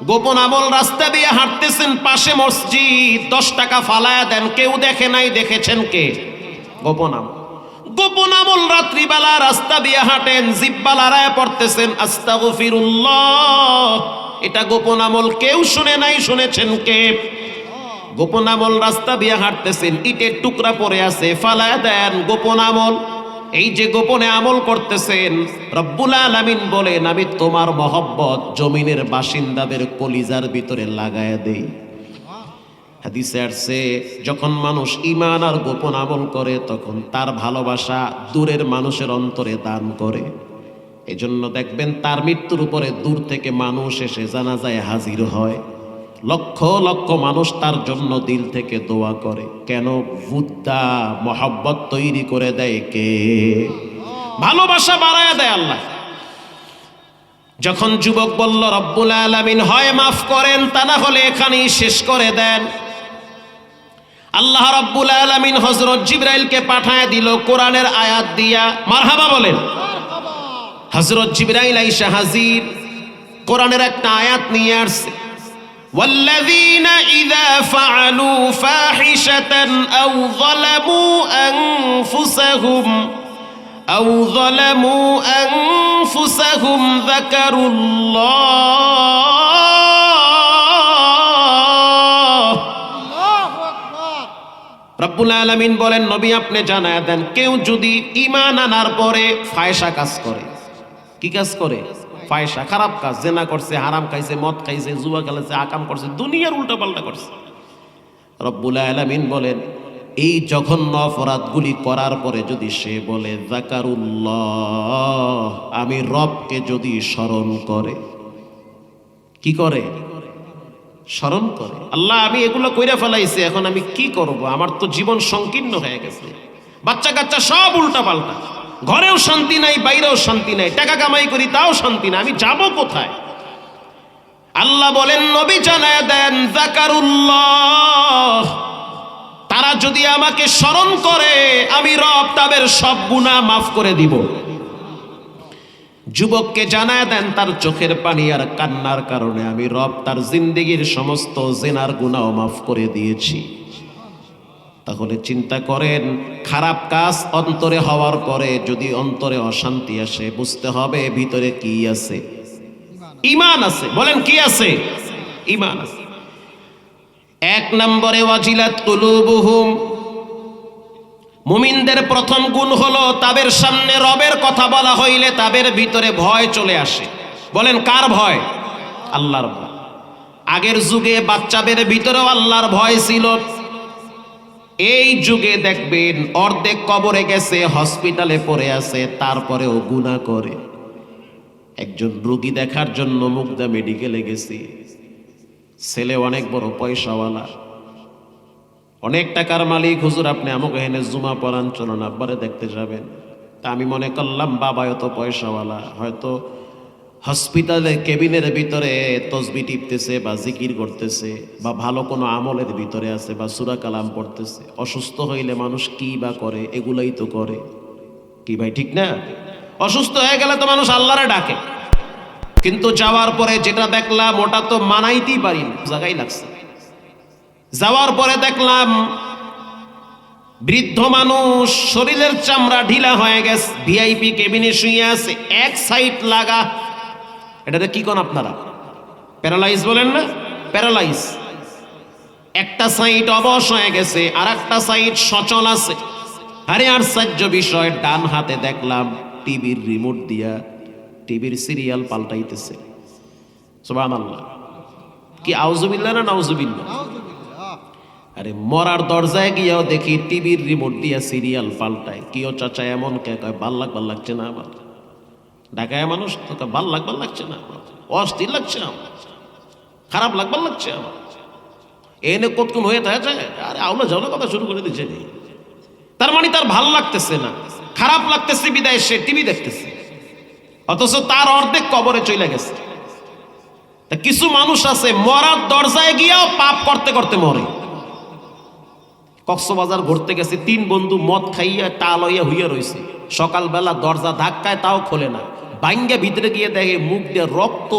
গোপন আমল রাস্তা দিয়ে হাঁটতেছেন, পাশে মসজিদ, 10 টাকা ফালায়া দেন, কেউ দেখে নাই, দেখেছেন কে? গোপন আমল। গোপন আমল রাত্রিবেলা রাস্তা দিয়ে হাঁটেন, জিহ্বা লড়ায় পড়তেছেন আস্তাগফিরুল্লাহ, এটা গোপন আমল, কেউ শুনে নাই, শুনেছেন কে? গোপন আমল রাস্তা দিয়ে হাঁটতেছেন, ইটের টুকরা পড়ে আছে, ফালায়া দেন, গোপন আমল। এই যে গোপনে আমল করতেছেন, রব্বুল আলামিন বলেন আমি তোমার মহব্বত জমিনের বাসিন্দাদের কলিজার ভিতরে লাগায়া দেই। হাদিসে আসছে যখন মানুষ ঈমান আর গোপন আমল করে, তখন তার ভালোবাসা দূরের মানুষের অন্তরে দান করে। এজন্য দেখবেন তার মৃত্যুর উপরে দূর থেকে মানুষ এসে জানাজায় হাজির হয়, লক্ষ লক্ষ মানুষ তার জন্য দিল থেকে দোয়া করে। কেন? বুদ্ধা মহব্বত তৈরি করে দেয় কে? ভালোবাসা বাড়ায় দেয় আল্লাহ। যখন যুবক বলল রব্বুল আলামিন হয় মাফ করেন, তা না হলে এখানেই শেষ করে দেন, আল্লাহ রব্বুল আলামিন হযরত জিবরাইলকে পাঠায় দিল কোরআনের আয়াত দিয়া। মারহাবা বলেন। হযরত জিবরাইল আইসা হাজির, কোরআনের একটা আয়াত নিয়ে আসছে, والذين إذا فعلوا فاحشة أو ظلموا أنفسهم ذكروا الله। রব্বুল আলামিন বলেন নবী আপনি জানায়া দেন, কেউ যদি ঈমান আনার পরে ফায়সা কাজ করে, কি কাজ করে? ফায়সা, খারাপ কাজ, জেনা করছে, হারাম খাইছে, মদ খাইছে, জুয়া খেলেছে, আকাম করছে, দুনিয়ার উল্টাপাল্টা করছে, রব্বুল আলামিন বলেন এই জঘন্য অপরাধগুলি করার পরে যদি সে বলে যাকারুল্লাহ, আমি রবকে যদি স্মরণ করে, কি করে? স্মরণ করে, আল্লাহ আমি এগুলো কইরা ফেলাইছি, এখন আমি কি করব? আমার তো জীবন সংকীর্ণ হয়ে গেছে, বাচ্চা কাচ্চা সব উল্টাপাল্টা, ঘরেও শান্তি নাই, বাইরেও শান্তি নাই, টাকা কামাই করি তাও শান্তি নাই, আমি যাব কোথায়? আল্লাহ বলেন নবী জানায়া দেন যাকারুল্লাহ, তারা যদি আমাকে স্মরণ করে আমি রব তাদের সব গুনাহ মাফ করে দিব। যুবককে জানায়া দেন তার চোখের পানি আর কান্নার কারণে আমি রব তার জিন্দেগির সমস্ত জিনার গুনাহ মাফ করে দিয়েছি। তাহলে চিন্তা করেন, খারাপ কাজ অন্তরে হওয়ার পরে যদি অন্তরে অশান্তি আসে, বুঝতে হবে ভিতরে কি আছে? ঈমান আছে। বলেন কি আছে? ঈমান আছে। 1 নম্বরে ওয়াজিলাত কুলুবুহুম, মুমিনদের প্রথম গুণ হলো তাদের সামনে রবের কথা বলা হইলে তাদের ভিতরে ভয় চলে আসে। বলেন কার ভয়? আল্লাহর ভয়। আগের যুগে বাচ্চাদের ভিতরেও আল্লাহর ভয় ছিল, এই যুগে দেখবেন অর্ধেক কবরে গেছে, হসপিটালে পড়ে আছে, তারপরেও গুনাহ করে। একজন রোগী দেখার জন্য মুগদা মেডিকেলে গেছি, ছেলে অনেক বড় পয়সাওয়ালা, অনেক টাকার মালিক, হুজুর আপনি আমাকে এনে জুমা পড়ান, চলুন আব্বারে দেখতে যাবেন। তা আমি মনে করলাম বাবা এত পয়সাওয়ালা, হয়তো হসপিটালে কেবিনের ভিতরে তসবি টিপতেছে বা জিকির করতেছে বা ভালো কোনো আমলের ভিতরে আছে বা সূরা কালাম পড়তেছে। অসুস্থ হইলে মানুষ কি বা করে? এগুলাই তো করে, কি ভাই ঠিক না? অসুস্থ হয়ে গেলে তো মানুষ আল্লাহরে ডাকে, কিন্তু যাওয়ার পরে যেটা দেখলাম ওটা তো মানাইতেই পারি না, জায়গায় লাগছে। যাওয়ার পরে দেখলাম বৃদ্ধ মানুষ, শরীরের চামড়া ঢিলা হয়ে গেছে, ভিআইপি কেবিনে শুয়ে আছে, এক সাইড লাগা। এটাতে কি কোন আপনারা? প্যারালাইজ বলেন না? প্যারালাইজ। একটা সাইড অবশ হয়ে গেছে, আর একটা সাইড সচল আছে। আরে আশ্চর্য বিষয়, ডান হাতে দেখলাম টিভির রিমোট দিয়া টিভির সিরিয়াল পাল্টাইতেছে। সুবহানাল্লাহ। কি আউযুবিল্লাহ না নাউযুবিল্লাহ? আরে মরার দরজায় গিয়েও দেখি টিভির রিমোট দিয়া সিরিয়াল পাল্টায়। কিও চাচা এমন কে? কয় ভাল লাগছে না আমার। ঢাকায় মানুষ তো ভাল লাগছে না, অস্থির লাগছে আমার, খারাপ লাগছে আমার। এনে কতক্ষণ হয়ে থাকে, আরে আউলা যাওলা কথা শুরু করে দিচ্ছে। তার মানে তার ভাল লাগতেছে না, খারাপ লাগতেছে বিদায় সে টিভি দেখতেছে, অথচ তার অর্ধেক কবরে চলে গেছে। তা কিছু মানুষ আছে মরার দরজায় গিয়েও পাপ করতে করতে মরে। কক্সবাজার ঘুরতে গেছে, 3 বন্ধু মদ খাইয়া টাল হইয়া হইয়া রয়েছে। সকালবেলা দরজা ধাক্কায় তাও খোলে না, বাইঙ্গা ভিতরে গিয়ে দেখে মুখ দিয়ে রক্ত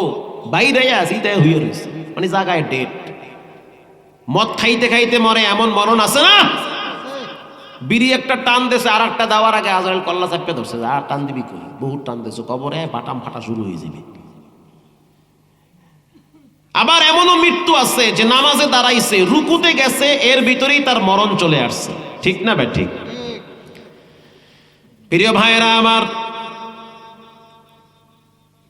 বাইরে সিদায় হইয়া রয়েছে, মানে জায়গায় ডেট। মদ খাইতে খাইতে মরে, এমন মরণ আছে না? বিড়ি একটা টান দিয়েছে, আর একটা দেওয়ার আগে আজরাইল কল্লা চাপে ধরছে, আর টান দিবি কই, বহুত টান দিয়েছে, কবরে বাটাম ফাটা শুরু হয়ে যাবে। আবার এমনও মৃত্যু আছে যে নামাজে দাঁড়াইছে, রুকুতে গেছে, এর ভিতরেই তার মরণ চলে আসছে। ঠিক না ভাই? ঠিক। প্রিয় ভাইরা আমার,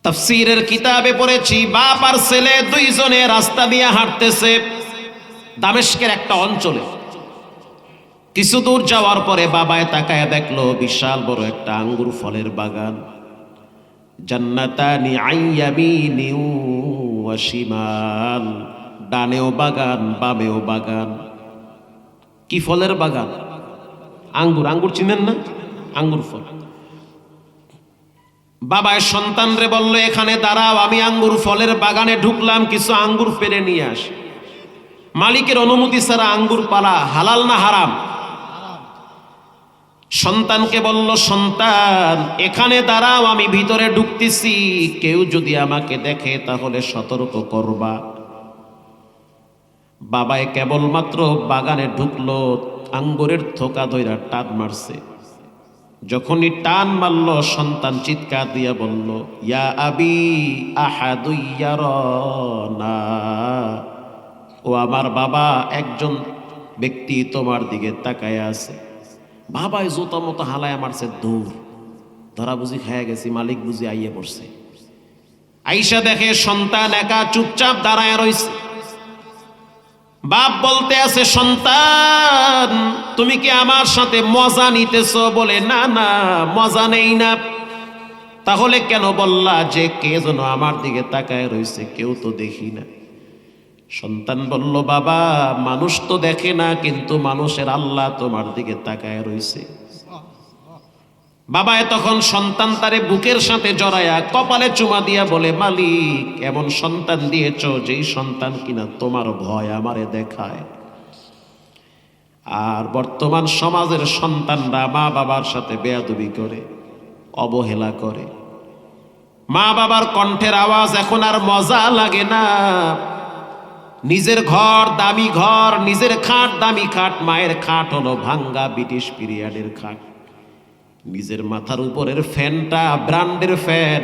তাফসীরের কিতাবে পড়েছি, বাপ আর ছেলে দুইজনে রাস্তা দিয়ে হাঁটতেছে দামেস্কের একটা অঞ্চলে। কিছু দূর যাওয়ার পরে বাবায় তাকায় দেখলো বিশাল বড় একটা আঙ্গুর ফলের বাগান। জান্নাতানি আন ইয়ামিনিন ওয়া শিমাল, ডানেও বাগান বামেও বাগান। কি ফলের বাগান? আঙ্গুর। আঙ্গুর চিনেন না? আঙ্গুর ফল। বাবায় সন্তানরে বলল, এখানে দাঁড়াও, আমি আঙ্গুর ফলের বাগানে ঢুকলাম, কিছু আঙ্গুর পেড়ে নিয়ে আস। মালিকের অনুমতি ছাড়া আঙ্গুর পাড়া হালাল না হারাম? সন্তানকে বলল, সন্তান এখানে দাঁড়াও, আমি ভিতরে ঢুকতেছি, কেউ যদি আমাকে দেখে তাহলে সতর্ক করবা। বাবায় কেবলমাত্র বাগানে ঢুকলো, আঙ্গুরের থোকা ধইরা টান মারছে। যখনই টান মারল, সন্তান চিৎকার দিয়া বলল, ইয়া আবি আহাদুন ইয়ারানা, ও আমার বাবা, একজন ব্যক্তি তোমার দিকে তাকায় আছে। বাবায় জোতা মতো হালায় মারছে, দৌড়। ধরা বুঝি খায়া গেছি, মালিক বুঝি আইয়ে পড়ছে। আইসা দেখে সন্তান একা চুপচাপ দাঁড়ায় রইছে। বাপ বলতে আছে, সন্তান তুমি কি আমার সাথে মজা নিতেছো? বলে, না না, মজা নেই না। তাহলে কেন বললা যে কে যেন আমার দিকে তাকায় রইছে? কেউ তো দেখি না। সন্তান বলল, বাবা, মানুষ তো দেখে না, কিন্তু মানুষের আল্লাহ তোমার দিকে তাকায় রইছে। বাবায় তখন সন্তান তারে বুকের সাথে জড়ায়া কপালে চুমা দিয়া বলে, মালিক এমন সন্তান দিয়েছ যেই সন্তান কিনা তোমার ভয় আমারে দেখায়। আর বর্তমান সমাজের সন্তানরা মা বাবার সাথে বেয়াদবি করে, অবহেলা করে। মা বাবার কণ্ঠের আওয়াজ এখন আর মজা লাগে না। নিজের ঘর দামি ঘর, নিজের খাট দামি খাট, মায়ের খাট হলো ভাঙ্গা ব্রিটিশ পিরিয়ডের খাট। নিজের মাথার উপরের ফ্যানটা ব্র্যান্ডের ফ্যান,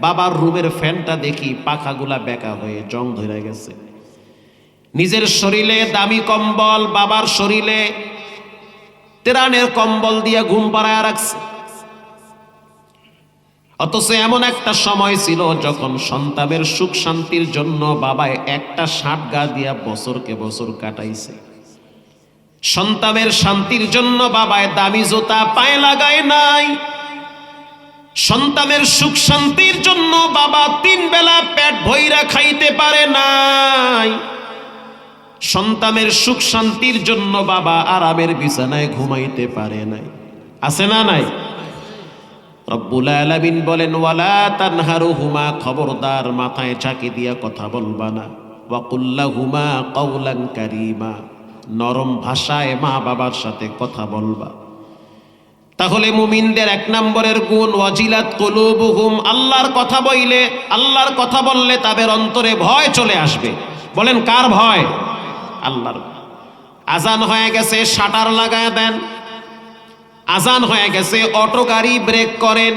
বাবার রুমের ফ্যানটা দেখি পাখাগুলা বেঁকা হয়ে জং ধরে গেছে। নিজের শরীরে দামি কম্বল, বাবার শরীরে তেরানের কম্বল দিয়ে ঘুম পাড়ায় রাখছে। অথচ এমন একটা সময় ছিল যখন সন্তানের সুখ শান্তির জন্য বাবায় একটা শার্ট গা দিয়া বছরকে বছর কাটাইছে। সন্তানের শান্তির জন্য বাবায় দামি জুতা পায়ে লাগায় নাই। সন্তানের সুখ শান্তির জন্য বাবা 3 বেলা পেট ভইরা খাইতে পারে নাই। সন্তানের সুখ শান্তির জন্য বাবা আরামের বিছানায় ঘুমাইতে পারে নাই। আছে না নাই? রব্বুল আলামিন বলেন, ওয়ালা তানহারুহুমা, খবরদার মাথায় চাকি দিয়া কথা বলবা না। ওয়া কুল্লাহুমা কাওলান কারীমা, নরম ভাষায় মা বাবার সাথে কথা বলবা। তাহলে মুমিনদের 1 নম্বরের গুণ, ওয়াজিলাত কুলুবুহুম, আল্লাহর কথা বইলে, আল্লাহর কথা বললে তাদের অন্তরে ভয় চলে আসবে। বলেন কার ভয়? আল্লাহর। আজান হয়ে গেছে, শাটার লাগায় দেন। আজান হয়ে গেছে, অটো গাড়ি ব্রেক করেন।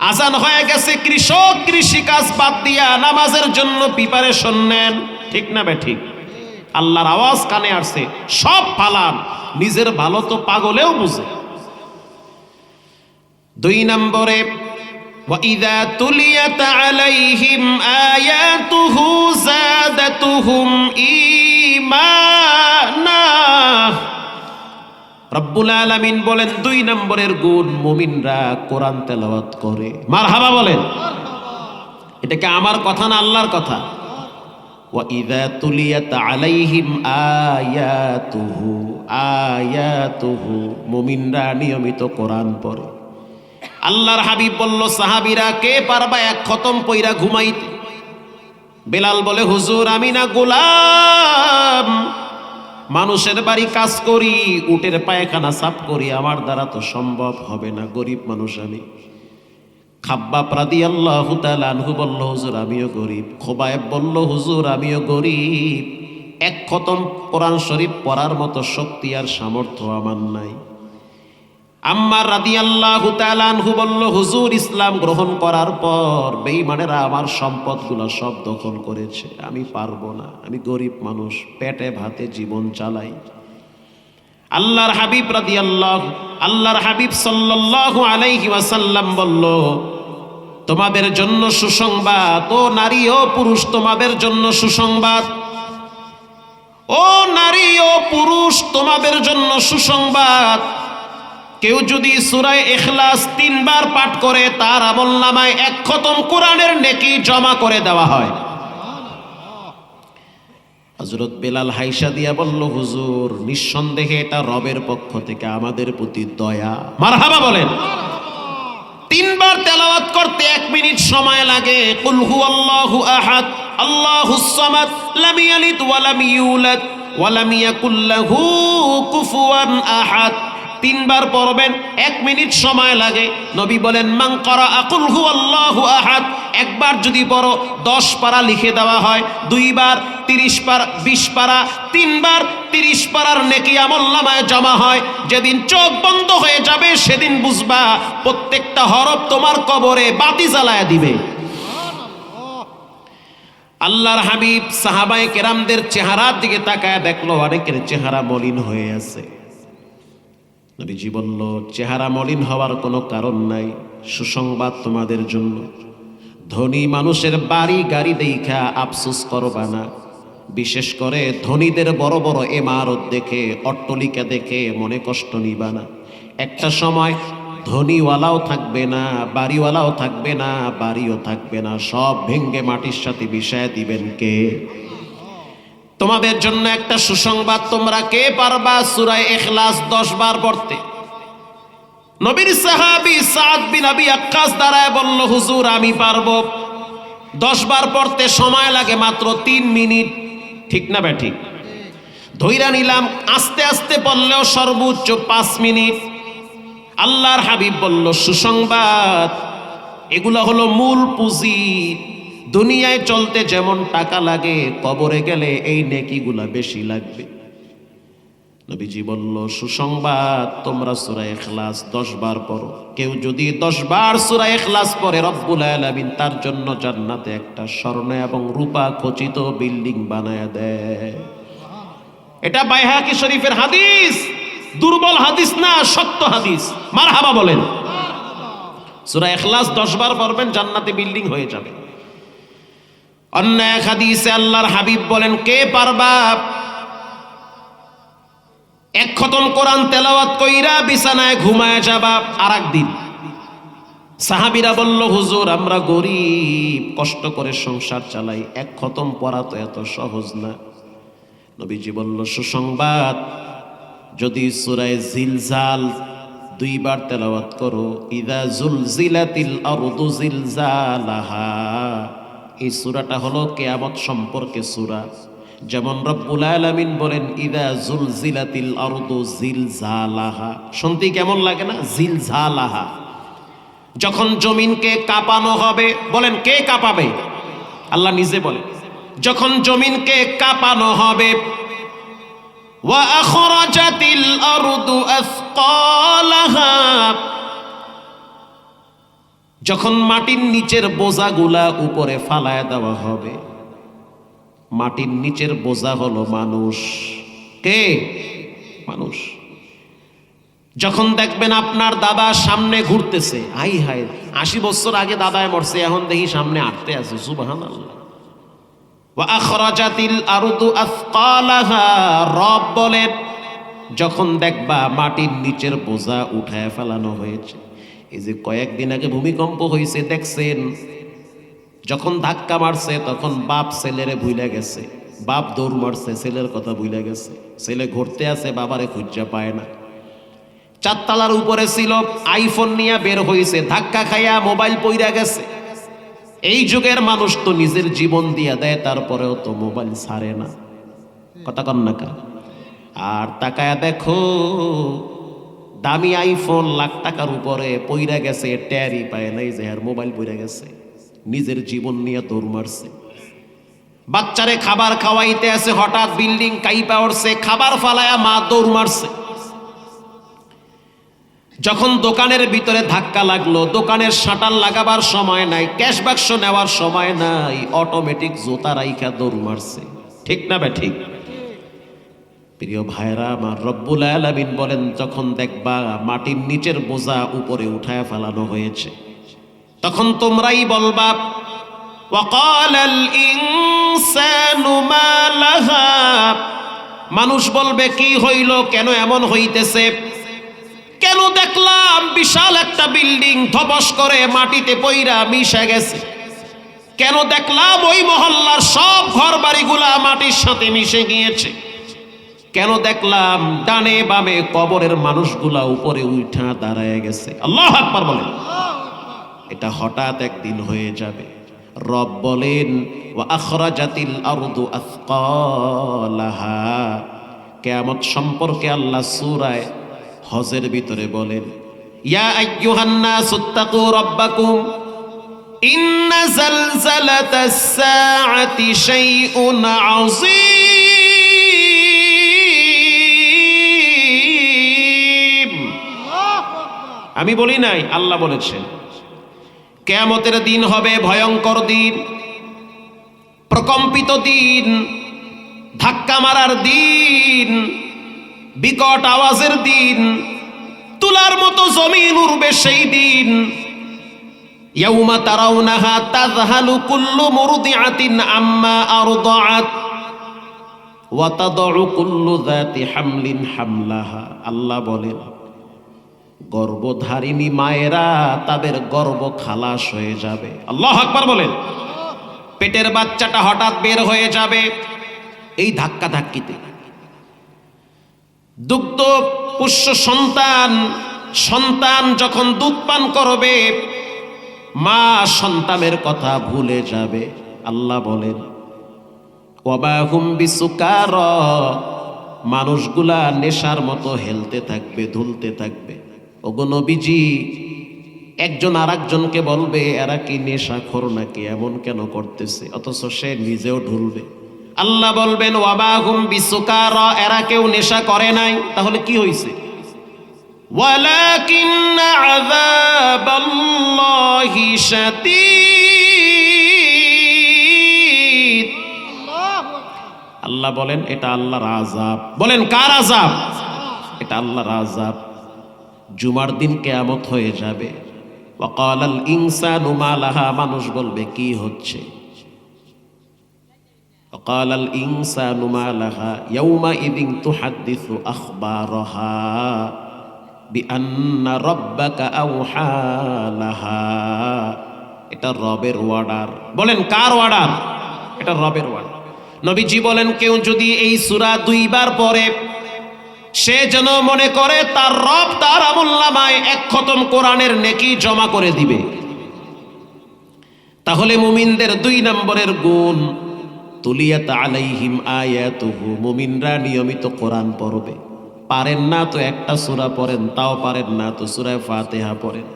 আজান হয়ে গেছে, কৃষক কৃষিকাজ বাদ দিয়া নামাজের জন্য প্রিপারেশন নেন। ঠিক না বে ঠিক? আল্লাহর আওয়াজ কানে আসছে, সব পালান, নিজের ভালো তো পাগলেও বুঝে। 2 নম্বরে وَإِذَا تُلِيَتْ عَلَيْهِمْ آيَاتُهُ زَادَتْهُمْ ঈমানা। রব্বুল আলামিন বলেন 2 নম্বরের গুণ, মুমিনরা কোরআন তেলাওয়াত করে। মারহাবা বলেন। এটা কি আমার কথা না আল্লাহর কথা? وَإِذَا تُلِيَتْ عَلَيْهِمْ آيَاتُهُ মুমিনরা নিয়মিত কোরআন পড়ে। আল্লাহর হাবিব বলল, সাহাবীরা কে পারবা এক খতম পইরা ঘুমাইতে? বেলাল বলে, হুজুর আমি না গোলাম, মানুষের বাড়ি কাজ করি, উটের পায়খানা সাফ করি, আমার দ্বারা তো সম্ভব হবে না, গরিব মানুষ আমি। খাব্বাব রাদিয়াল্লাহু তাআলা আনহু বলল, হুজুর আমিও গরিব। খোবায়েব বলল, হুজুর আমিও গরিব, এক খতম কোরআন শরীফ পড়ার মতো শক্তি আর সামর্থ্য আমার নাই। আম্মার রাদিয়াল্লাহু তাআলা আনহু বলল, হুজুর ইসলাম গ্রহণ করার পর বেঈমানেরা আমার সম্পদগুলো সব দখল করেছে, আমি পারবো না, আমি গরিব মানুষ, পেটে ভাতে জীবন চালাই। আল্লাহর হাবিব সাল্লাল্লাহু আলাইহি ওয়াসাল্লাম বলল, তোমাদের জন্য সুসংবাদ, ও নারী ও পুরুষ তোমাদের জন্য সুসংবাদ, ও নারী ও পুরুষ তোমাদের জন্য সুসংবাদ। কেউ যদি সূরা ইখলাস 3 বার পাঠ করে, তার আমলনামায় 1 খতম কোরআনের নেকি জমা করে দেওয়া হয়। হযরত বেলাল হাইসা দিয়া বলল, হুজুর নিঃসন্দেহে এটা রবের পক্ষ থেকে আমাদের প্রতি দয়া। মারহাবা বলেন। 3 বার তেলাওয়াত করতে 1 মিনিট সময় লাগে। কুল হুয়াল্লাহু আহাদ আল্লাহুস সামাদ লাম ইয়ালিদ ওয়া লাম ইউলাদ ওয়া লাম ইয়াকুল লাহু কুফুয়ান আহাদ। 3 বার পড়বেন, 1 মিনিট সময় লাগে। নবী বলেন, মান ক্বারা কুল হুয়াল্লাহু আহাদ, একবার যদি পড়ো 10 পারা লিখে দেওয়া হয়, 2 বার 30 পারা 20 পারা, 3 বার 30 পারার নেকি আমলনামায় জমা হয়। যেদিন চোখ বন্ধ হয়ে যাবে সেদিন বুঝবা প্রত্যেকটা হরফ তোমার কবরে বাতি জ্বালায়া দিবে। আল্লাহর হাবিব সাহাবায়ে কেরামদের চেহারার দিকে তাকায় দেখলো অনেকের চেহারা মলিন হয়ে আছে। নবীজি বলল, চেহারা মলিন হওয়ার কোনো কারণ নাই, সুসংবাদ তোমাদের জন্য। ধনী মানুষের বাড়ি গাড়ি দেখা আফসোস করবা না, বিশেষ করে ধনীদের বড় বড় ইমারত দেখে, অট্টালিকা দেখে মনে কষ্ট নিবা না। একটা সময় ধনীওয়ালাও থাকবে না, বাড়িওয়ালাও থাকবে না, বাড়িও থাকবে না, সব ভেঙ্গে মাটির সাথে মিশায় দিবেন কে? তোমাদের জন্য একটা সুসংবাদ, তোমরা কে পারবা সূরা ইখলাস 10 বার পড়তে? নবীর সাহাবী সাদ বিন আবি ওয়াক্কাস দাঁড়ায় বলল, হুজুর আমি পারবো। 10 বার পড়তে সময় লাগে মাত্র 3 মিনিট। ঠিক না বেঠিক? ধইরা নিলাম আস্তে আস্তে পড়লেও সর্বোচ্চ 5 মিনিট। আল্লাহর হাবিব বলল, সুসংবাদ এগুলো হলো মূল পুঁজি। দুনিয়ায় চলতে যেমন টাকা লাগে, কবরে গেলে এই নেকিগুলা বেশি লাগবে। নবীজি বলল, সুসংবাদ তোমরা সূরা ইখলাস 10 বার পড়ো। কেউ যদি 10 বার সূরা ইখলাস পড়ে, রব্বুল আলামিন তার জন্য জান্নাতে একটা স্বর্ণ এবং রূপা খচিত বিল্ডিং বানায়া দেয়। এটা বাইহাকি শরীফের হাদিস, দুর্বল হাদিস না, সত্য হাদিস। মারহাবা বলেন। সূরা ইখলাস 10 বার পড়বেন, জান্নাতে বিল্ডিং হয়ে যাবে। অন্য এক হাদিসে আল্লাহর হাবিব বলেন, কে পারবা 1 খতম কোরআন তেলাওয়াত কইরা বিছানায় ঘুমায় যাবা আরেক দিন? সাহাবীরা বলল, হুজুর আমরা গরিব, কষ্ট করে সংসার চালাই, 1 খতম পড়া তো এত সহজ না। নবীজি বলল, সুসংবাদ যদি সূরা জিলজাল 2 বার তেলাওয়াত করো, ইযা জুলজিলাতিল আরদু জিলজালাহা, এই সূরাটা হলো কিয়ামত সম্পর্কে সূরা। যেমন রব্বুল আলামিন বলেন, ইযা জুলজিলাতিল আরদু জিলজালাহা। শুনতে কেমন লাগে না? জিলজালাহা, যখন জমিনকে কাঁপানো হবে। বলেন কে কাঁপাবে? আল্লাহ নিজে বলেন, যখন জমিনকে কাঁপানো হবে। ওয়া আখরাজাতিল আরদু আসকালাহা, যখন মাটির নিচের বোঝাগুলা উপরে ফালায় দেওয়া হবে। মাটির নিচের বোঝা হলো মানুষ। কে? মানুষ। যখন দেখবেন আপনার দাদা সামনে ঘুরতেছে, হাই হাই 80 বছর আগে দাদায় মরছে, এখন দেখি সামনে আটতে আছে, সুবহানাল্লাহ। ওয়া আখরাজাতিল আরদু আসকালাহা, রব বলেন যখন দেখবা মাটির নিচের বোঝা উঠায় ফেলানো হয়েছে। এই যে কয়েকদিন আগে ভূমিকম্প হয়েছে দেখছেন, যখন ধাক্কা মারছে তখন বাপ ছেলেরে ভুলে গেছে, বাপ দৌড় মারছে, ছেলের কথা ভুলে গেছে, ছেলে ঘুরতে আছে, বাবারে খুঁজা পায় না। 4 তলার উপরে ছিল, আইফোন নিয়ে বের হয়েছে, ধাক্কা খাইয়া মোবাইল পইরা গেছে। এই যুগের মানুষ তো নিজের জীবন দিয়ে দেয়, তারপরেও তো মোবাইল ছাড়ে না। কথা কন না কা? আর তাকায়া দেখো দামি আইফোন লাখ টাকার উপরে পইরা গেছে, ট্যারি পায় নাই যে আর মোবাইল পইরা গেছে, নিজের জীবন নিয়ে দৌড় মারছে। বাচ্চারে খাবার খাওয়াইতে আছে, হঠাৎ বিল্ডিং কাইপা উঠছে, খাবার ফালায়া মা দৌড় মারছে। যখন দোকানের ভিতরে ধাক্কা লাগলো, দোকানের শাটার লাগাবার সময় নাই, ক্যাশ বাক্স নেওয়ার সময় নাই, অটোমেটিক জুতা রাইখা দৌড় মারছে। ঠিক না বে ঠিক? প্রিয় ভাইরা আমার, রব্বুল আলামিন বলেন যখন দেখবা মাটির নিচের বোঝা উপরে উঠায় ফেলানো হয়েছে, তখন তোমরাই বলবা ওয়াকালাল ইনসানু মা লাহা, মানুষ বলবে কি হইল, কেন এমন হইতেছে, কেন দেখলাম বিশাল একটা বিল্ডিং ধবস করে মাটিতে পইরা মিশে গেছে, কেন দেখলাম ওই মহল্লার সব ঘর বাড়িগুলা মাটির সাথে মিশে গিয়েছে, কেন দেখলাম ডানে বামে কবরের মানুষগুলা উপরে উঠা দাঁড়ায় গেছে। আল্লাহু আকবার বলেন। এটা হঠাৎ একদিন হয়ে যাবে। রব বলেন ওয়া আখরাজাতিল আরদু আসকালাহা, কিয়ামত সম্পর্কে আল্লাহ সূরা হজের ভিতরে বলেন ইয়া আইয়ুহান নাসুত্তাকু রাব্বাকুম ইন্না জালজালাতাস সাআতি শাইউন আযীম। আমি বলি নাই, আল্লাহ বলেছেন কিয়ামতের দিন হবে ভয়ঙ্কর দিন, প্রকম্পিত দিন, ধাক্কা মারার দিন, বিকট আওয়াজের দিন, তুলার মতো জমিন উড়বে সেই দিন। ইয়াউমা তারাউনাহা তাযহালু কুল্লু মুরদিআতিন আম্মা আরদাআত ওয়া তাদউ কুল্লু যাতি হামলিন হামলাহা। আল্লাহ বলেন গর্ভধারিণী মায়েরা তাদের গর্ভ খালাস হয়ে যাবে। আল্লাহু আকবার বলেন। পেটের বাচ্চাটা হঠাৎ বের হয়ে যাবে এই ধাক্কা ধাক্কিতে। দুগ্ধ পুষ্য সন্তান যখন দুধ পান করবে, মা সন্তানের কথা ভুলে যাবে। আল্লাহ বলেন ওয়ামা হুম বিসুকারা, মানুষগুলা নেশার মতো হেলতে থাকবে, ধুলতে থাকবে। ওগো নবীজি, একজন আরেকজনকে বলবে এরা কি নেশাখোর নাকি, এমন কেন করতেছে, অথচ সে নিজেও ঢুলবে। আল্লাহ বলবেন ওয়ামা হুম বিসুকারা, এরা কেউ নেশা করে নাই, তাহলে কি হইছে? ওয়ালাকিন্না আযাবাল্লাহি শাদীদ। আল্লাহ বলেন এটা আল্লাহর আযাব। বলেন কার আযাব? এটা আল্লাহর আযাব। জুমার দিন কিয়ামত হয়ে যাবে। ওয়াকালাল ইনসানু মা লাহা, মানুষ বলবে কি হচ্ছে। ওয়াকালাল ইনসানু মা লাহা ইয়াউমা ইযিন তুহাদ্দিসু আখবারাহা বিআন্না রাব্বাকা আওহা লাহা। এটা রবের অর্ডার। বলেন কার অর্ডার? এটা রবের অর্ডার। নবীজি বলেন কেউ যদি এই সূরা 2 বার পড়ে, সে যেন মনে করে তার রব তার আমলনামায় 1 খতম কোরআনের নেকি জমা করে দিবে। তাহলে মুমিনদের 2 নম্বরের গুণ, তুলিয়াত আলাইহিম আয়াতুহু, মুমিনরা নিয়মিত কোরআন পড়বে। পারেন না তো একটা সূরা পড়েন, তাও পারেন না তো সূরা ফাতিহা পড়েন,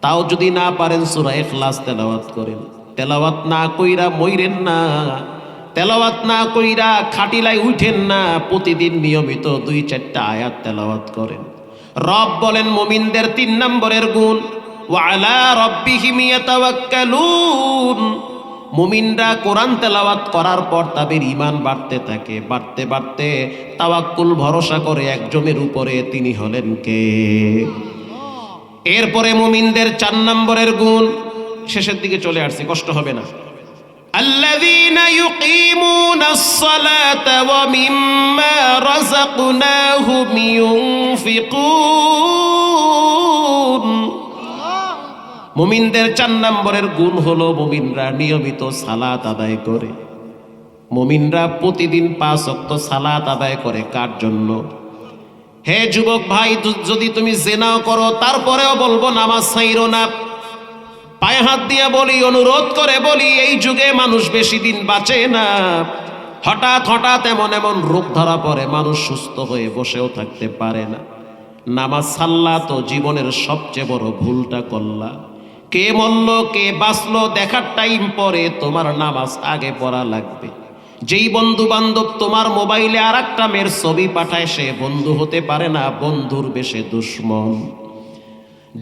তাও যদি না পারেন সূরা ইখলাস তেলাওয়াত করেন। তেলাওয়াত না কইরা মইরেন না, তেলাওয়াত না কইরা খাটিলাই উঠেন না, প্রতিদিন নিয়মিত 2-4টা আয়াত তেলাওয়াত করেন। রব বলেন মুমিনদের 3 নম্বরের গুণ ওয়া আলা রাব্বিহিম ইয়াতাওয়াক্কালুন, মুমিনরা কোরআন তেলাওয়াত করার পর তাদের ঈমান বাড়তে থাকে, বাড়তে বাড়তে তাওয়াক্কুল ভরসা করে একজনের উপরে, তিনি হলেন কে? এরপরে মুমিনদের 4 নম্বরের গুণ, শেষের দিকে চলে আসছে, কষ্ট হবে না। আল্লাযীনা ইউকীমুনাস সালাতা ওয়া মিম্মা রাযাকনাহুম ইউনফিকুন। মুমিনদের 4 নম্বরের গুণ হলো মুমিনরা নিয়মিত সালাত আদায় করে। মুমিনরা প্রতিদিন 5 ওয়াক্ত সালাত আদায় করে। কার জন্য? হে যুবক ভাই, যদি তুমি জিনাও করো তারপরেও বলবো নামাজ ছাইরো না। পায়ে হাত দিয়ে বলি, অনুরোধ করে বলি, এই যুগে মানুষ বেশি দিন বাঁচে না। হঠাৎ হঠাৎ এমন এমন রোগ ধরা পড়ে, মানুষ সুস্থ হয়ে বসেও থাকতে পারে না। নামাজ ছাড়লা তো জীবনের সবচেয়ে বড় ভুলটা করলা। কে মরল কে বাঁচলো দেখার টাইম পরে, তোমার নামাজ আগে পড়া লাগবে। যেই বন্ধু বান্ধব তোমার মোবাইলে আর একটা মেয়ের ছবি পাঠায়, সে বন্ধু হতে পারে না, বন্ধুর বেশে দুশ্মন।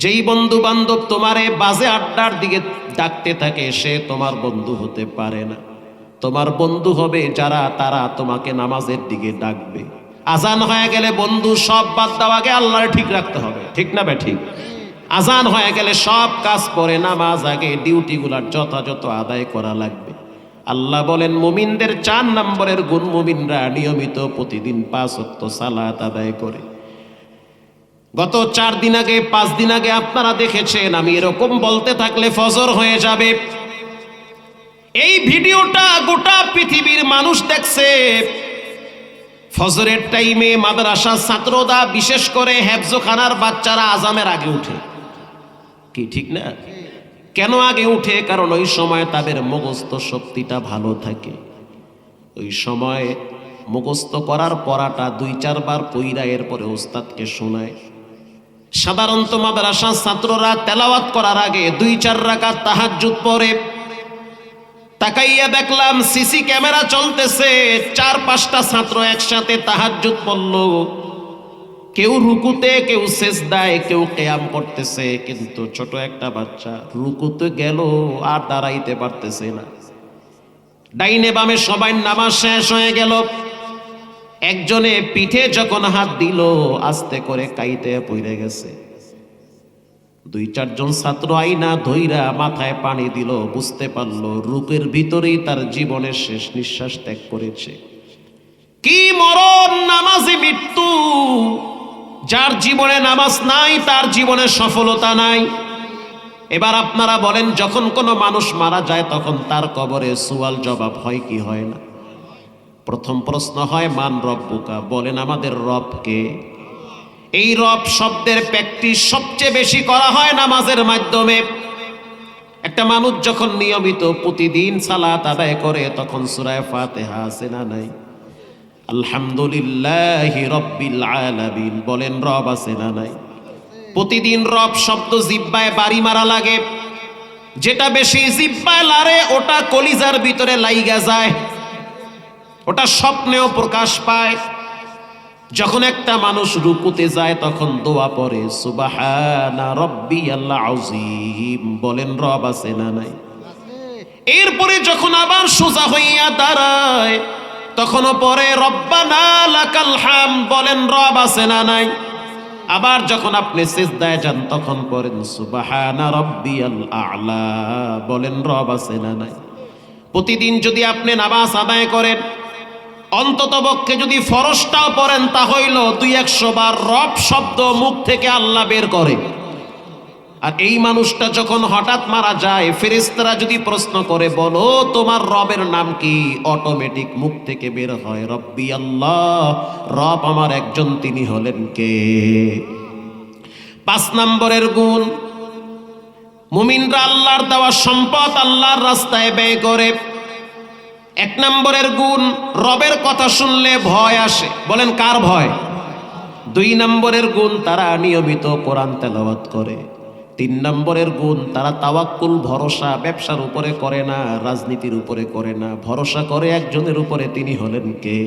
যেই বন্ধু বান্ধব তোমারে বাজে আড্ডার দিকে ডাকতে থাকে, সে তোমার বন্ধু হতে পারে না। তোমার বন্ধু হবে যারা, তারা তোমাকে নামাজের দিকে ডাকবে। আজান হয়ে গেলে বন্ধু সব বাদ দেওয়া, আগে আল্লাহর ঠিক রাখতে হবে, ঠিক না বে ঠিক? আজান হয়ে গেলে সব কাজ পরে, নামাজ আগে, ডিউটিগুলার যথাযথ আদায় করা লাগবে। আল্লাহ বলেন মুমিনদের 4 নম্বরের গুণ, মুমিনরা নিয়মিত প্রতিদিন 5 ওয়াক্ত সালাত আদায় করে। গত 4 দিন আগে 5 দিন আগে আপনারা দেখেছেন, আমি এরকম বলতে থাকলে ফজর হয়ে যাবে। এই ভিডিওটা গোটা পৃথিবীর মানুষ দেখছে। ফজরের টাইমে মাদ্রাসার ছাত্ররা, বিশেষ করে হেফজখানার বাচ্চারা আজানের আগে উঠে, কি ঠিক না? কেন আগে উঠে? কারণ ওই সময় তাদের মুখস্থ শক্তিটা ভালো থাকে। ওই সময় মুখস্থ করার পড়াটা 2-4 বার পইরা এরপরে ওস্তাদকে শোনায়। সাধারণত মাদ্রাসার ছাত্ররা তেলাওয়াত করার আগে 2-4 রাকাত তাহাজ্জুদ পড়ে। তাকাইয়া দেখলাম সিসি ক্যামেরা চলতেছে, 4-5টা ছাত্র একসাথে তাহাজ্জুদ পড়ল। কেউ রুকুতে, কেউ সেজদায়, কেউ কিয়াম করতেছে। কিন্তু ছোট একটা বাচ্চা রুকুতে গেল আর দাঁড়াইতে পারতেছে না। ডাইনে বামে সবাই নামাজ শেষ হয়ে গেল। একজনে পিঠে যখন হাত দিল, আস্তে করে কাইতে পড়ে গেছে। 2-4 জন ছাত্র আইনা ধইরা মাথায় পানি দিল, বুঝতে পারলো রুকের ভিতরেই তার জীবনের শেষ নিঃশ্বাস ত্যাগ করেছে। কি মরণ! নামাজে মৃত্যু। যার জীবনে নামাজ নাই, তার জীবনে সফলতা নাই। এবার আপনারা বলেন, যখন কোনো মানুষ মারা যায় তখন তার কবরে সুয়াল জবাব হয় কি হয় না? প্রথম প্রশ্ন হয় মান রব্বুকা, বলেন আমাদের রব কে? এই রব শব্দের প্র্যাকটিস সবচেয়ে বেশি করা হয় নামাজের মাধ্যমে। একটা মানুষ যখন নিয়মিত প্রতিদিন সালাত আদায় করে, তখন সূরা ফাতিহা আছে না নাই? আলহামদুলিল্লাহি রাব্বিল আলামিন বলেন, রব আছে না নাই? প্রতিদিন রব শব্দ জিহ্বায় বাড়ি মারা লাগে। যেটা বেশি জিহ্বায় লারে, ওটা কলিজার ভিতরে লাইগা যায়, ওটা স্বপ্নেও প্রকাশ পায়। যখন একটা মানুষ রুকুতে যায়, তখন দোয়া পড়ে সুবহানা রাব্বিয়াল আযীম বলেন, রব আছে না নাই? এরপরে যখন আবার সোজা হইয়া দাঁড়ায়, তখনও পরে রব্বানা লাকাল হামদ বলেন, রব আছে না নাই? আবার যখন আপনি সিজদায় যান, তখন পড়েন সুবহানা রাব্বিয়াল আ'লা বলেন, রব আছে না নাই? প্রতিদিন যদি আপনি নামাজ আদায় করেন, অন্তত পক্ষে যদি ফরজটাও পড়েন, তা হইল 200 বার রব শব্দ মুখ থেকে আল্লাহ বের করে। আর এই মানুষটা যখন হঠাৎ মারা যায়, ফেরেশতারা যদি প্রশ্ন করে, বলো তোমার রবের নাম কি? অটোমেটিক মুখ থেকে বের হয় রব্বি আল্লাহ, রব আমার একজন, তিনি হলেন কে? 5 নম্বরের গুণ, মুমিনরা আল্লাহর দেওয়া সম্পদ আল্লাহর রাস্তায় ব্যয় করে। 1 নম্বরের গুণ, রবের কথা শুনলে ভয় আসে। বলেন কার ভয়? 2 নম্বরের গুণ, তারা নিয়মিত কোরআন তেলাওয়াত করে। 3 নম্বরের গুণ, তারা তাওয়াক্কুল ভরসা ব্যবসার উপরে করে না, রাজনীতির উপরে করে না, ভরসা করে একজনের উপরে, তিনি হলেন কে?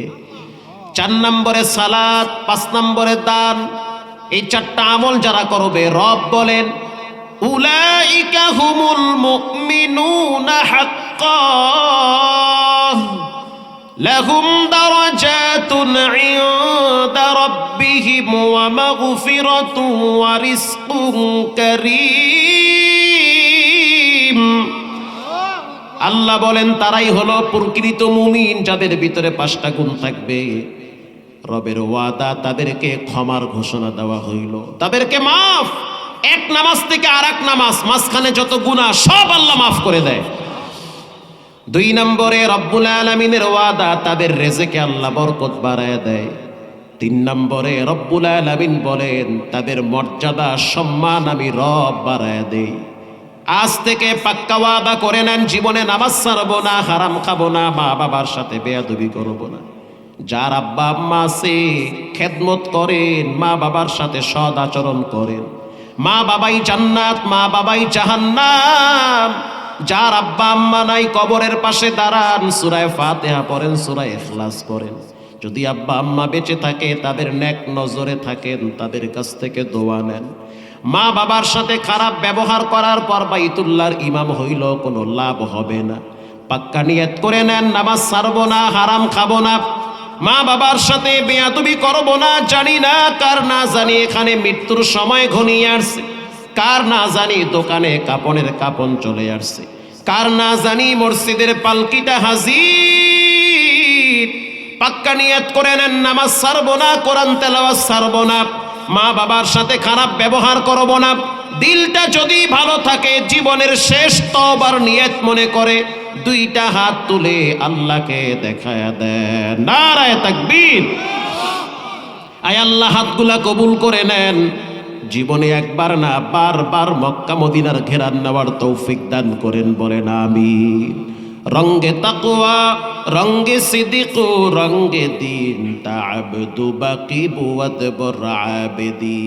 4 নম্বরে সালাত, 5 নম্বরে দান। এই 4টা আমল যারা করবে, রব বলেন উলাইকা হুমুল মুমিনুনা হাক্কান حقا لهم درجات عند ربهم ومغفرة ورزق كريم আল্লাহ বলেন তারাই হলো প্রকৃত মুমিন যাদের ভিতরে 5টা গুণ থাকবে। রবের ওয়াদা, তাদেরকে ক্ষমার ঘোষণা দেওয়া হইল, তাদেরকে মাফ। এক নামাজ থেকে আরেক নামাজ মাঝখানে যত গুনাহ সব আল্লাহ মাফ করে দেয়। 2 নম্বরে রব্বুল আলামিনের ওয়াদা, তাদের রিজকে আল্লাহ বরকত বাড়ায় দেয়। 3 নম্বরে রব্বুল আলামিন বলেন তাদের মর্যাদা সম্মান আমি রব বাড়ায় দেই। আজ থেকে পাক্কা ওয়াদা করে নেন, জীবনে নামাজ ছাড়বো না, হারাম খাবো না, মা বাবার সাথে বেয়াদবি করবো না। যার আব্বা আম্মা আছে খেদমত করেন, মা বাবার সাথে সৎ আচরণ করেন। মা বাবাই জান্নাত, মা বাবাই জাহান্নাম। যার আব্বা আম্মা নাই কবরের পাশে দাঁড়ান, সূরা ফাতিহা পড়েন, সূরা ইখলাস পড়েন। যদি আব্বা আম্মা বেঁচে থাকে, তাদের নেক নজরে থাকেন, তাদের কাছ থেকে দোয়া নেন। মা বাবার সাথে খারাপ ব্যবহার করার পর বাইতুল্লাহর ইমাম হইল কোনো লাভ হবে না। পাক্কা নিয়ত করে নেন, নামাজ ছাড়বো না, হারাম খাবো না, মা বাবার সাথে বেয়াদবি করবো না। জানি না কার না জানি এখানে মৃত্যুর সময় ঘনিয়ে আসছে, কার না জানি দোকানে কাপড়ের কাপন চলে আসছে, কার না জানি মসজিদের পালকিটা হাজির। পাক্কা নিয়ত করে নেন, নামাজ ছাড়বো না, কোরআন তেলাওয়াত ছাড়বো না, মা বাবার সাথে খারাপ ব্যবহার করবো না। দিলটা যদি ভালো থাকে, জীবনের শেষ তওবার নিয়ত মনে করে 2টা হাত তুলে আল্লাহকে দেখায়া দেন, নারায়ে তাকবীর। আয় আল্লাহ হাতগুলা কবুল করে নেন। জীবনে একবার না বারবার মক্কা মদিনার ঘেরান নেওয়ার তৌফিক দান করেন, বলেন আমিন। রঙ্গে তাকওয়া, রঙ্গে সিদ্দিক, রঙ্গে দিন, তা'আবদু বাকি বুয়াদ বর আবেদি।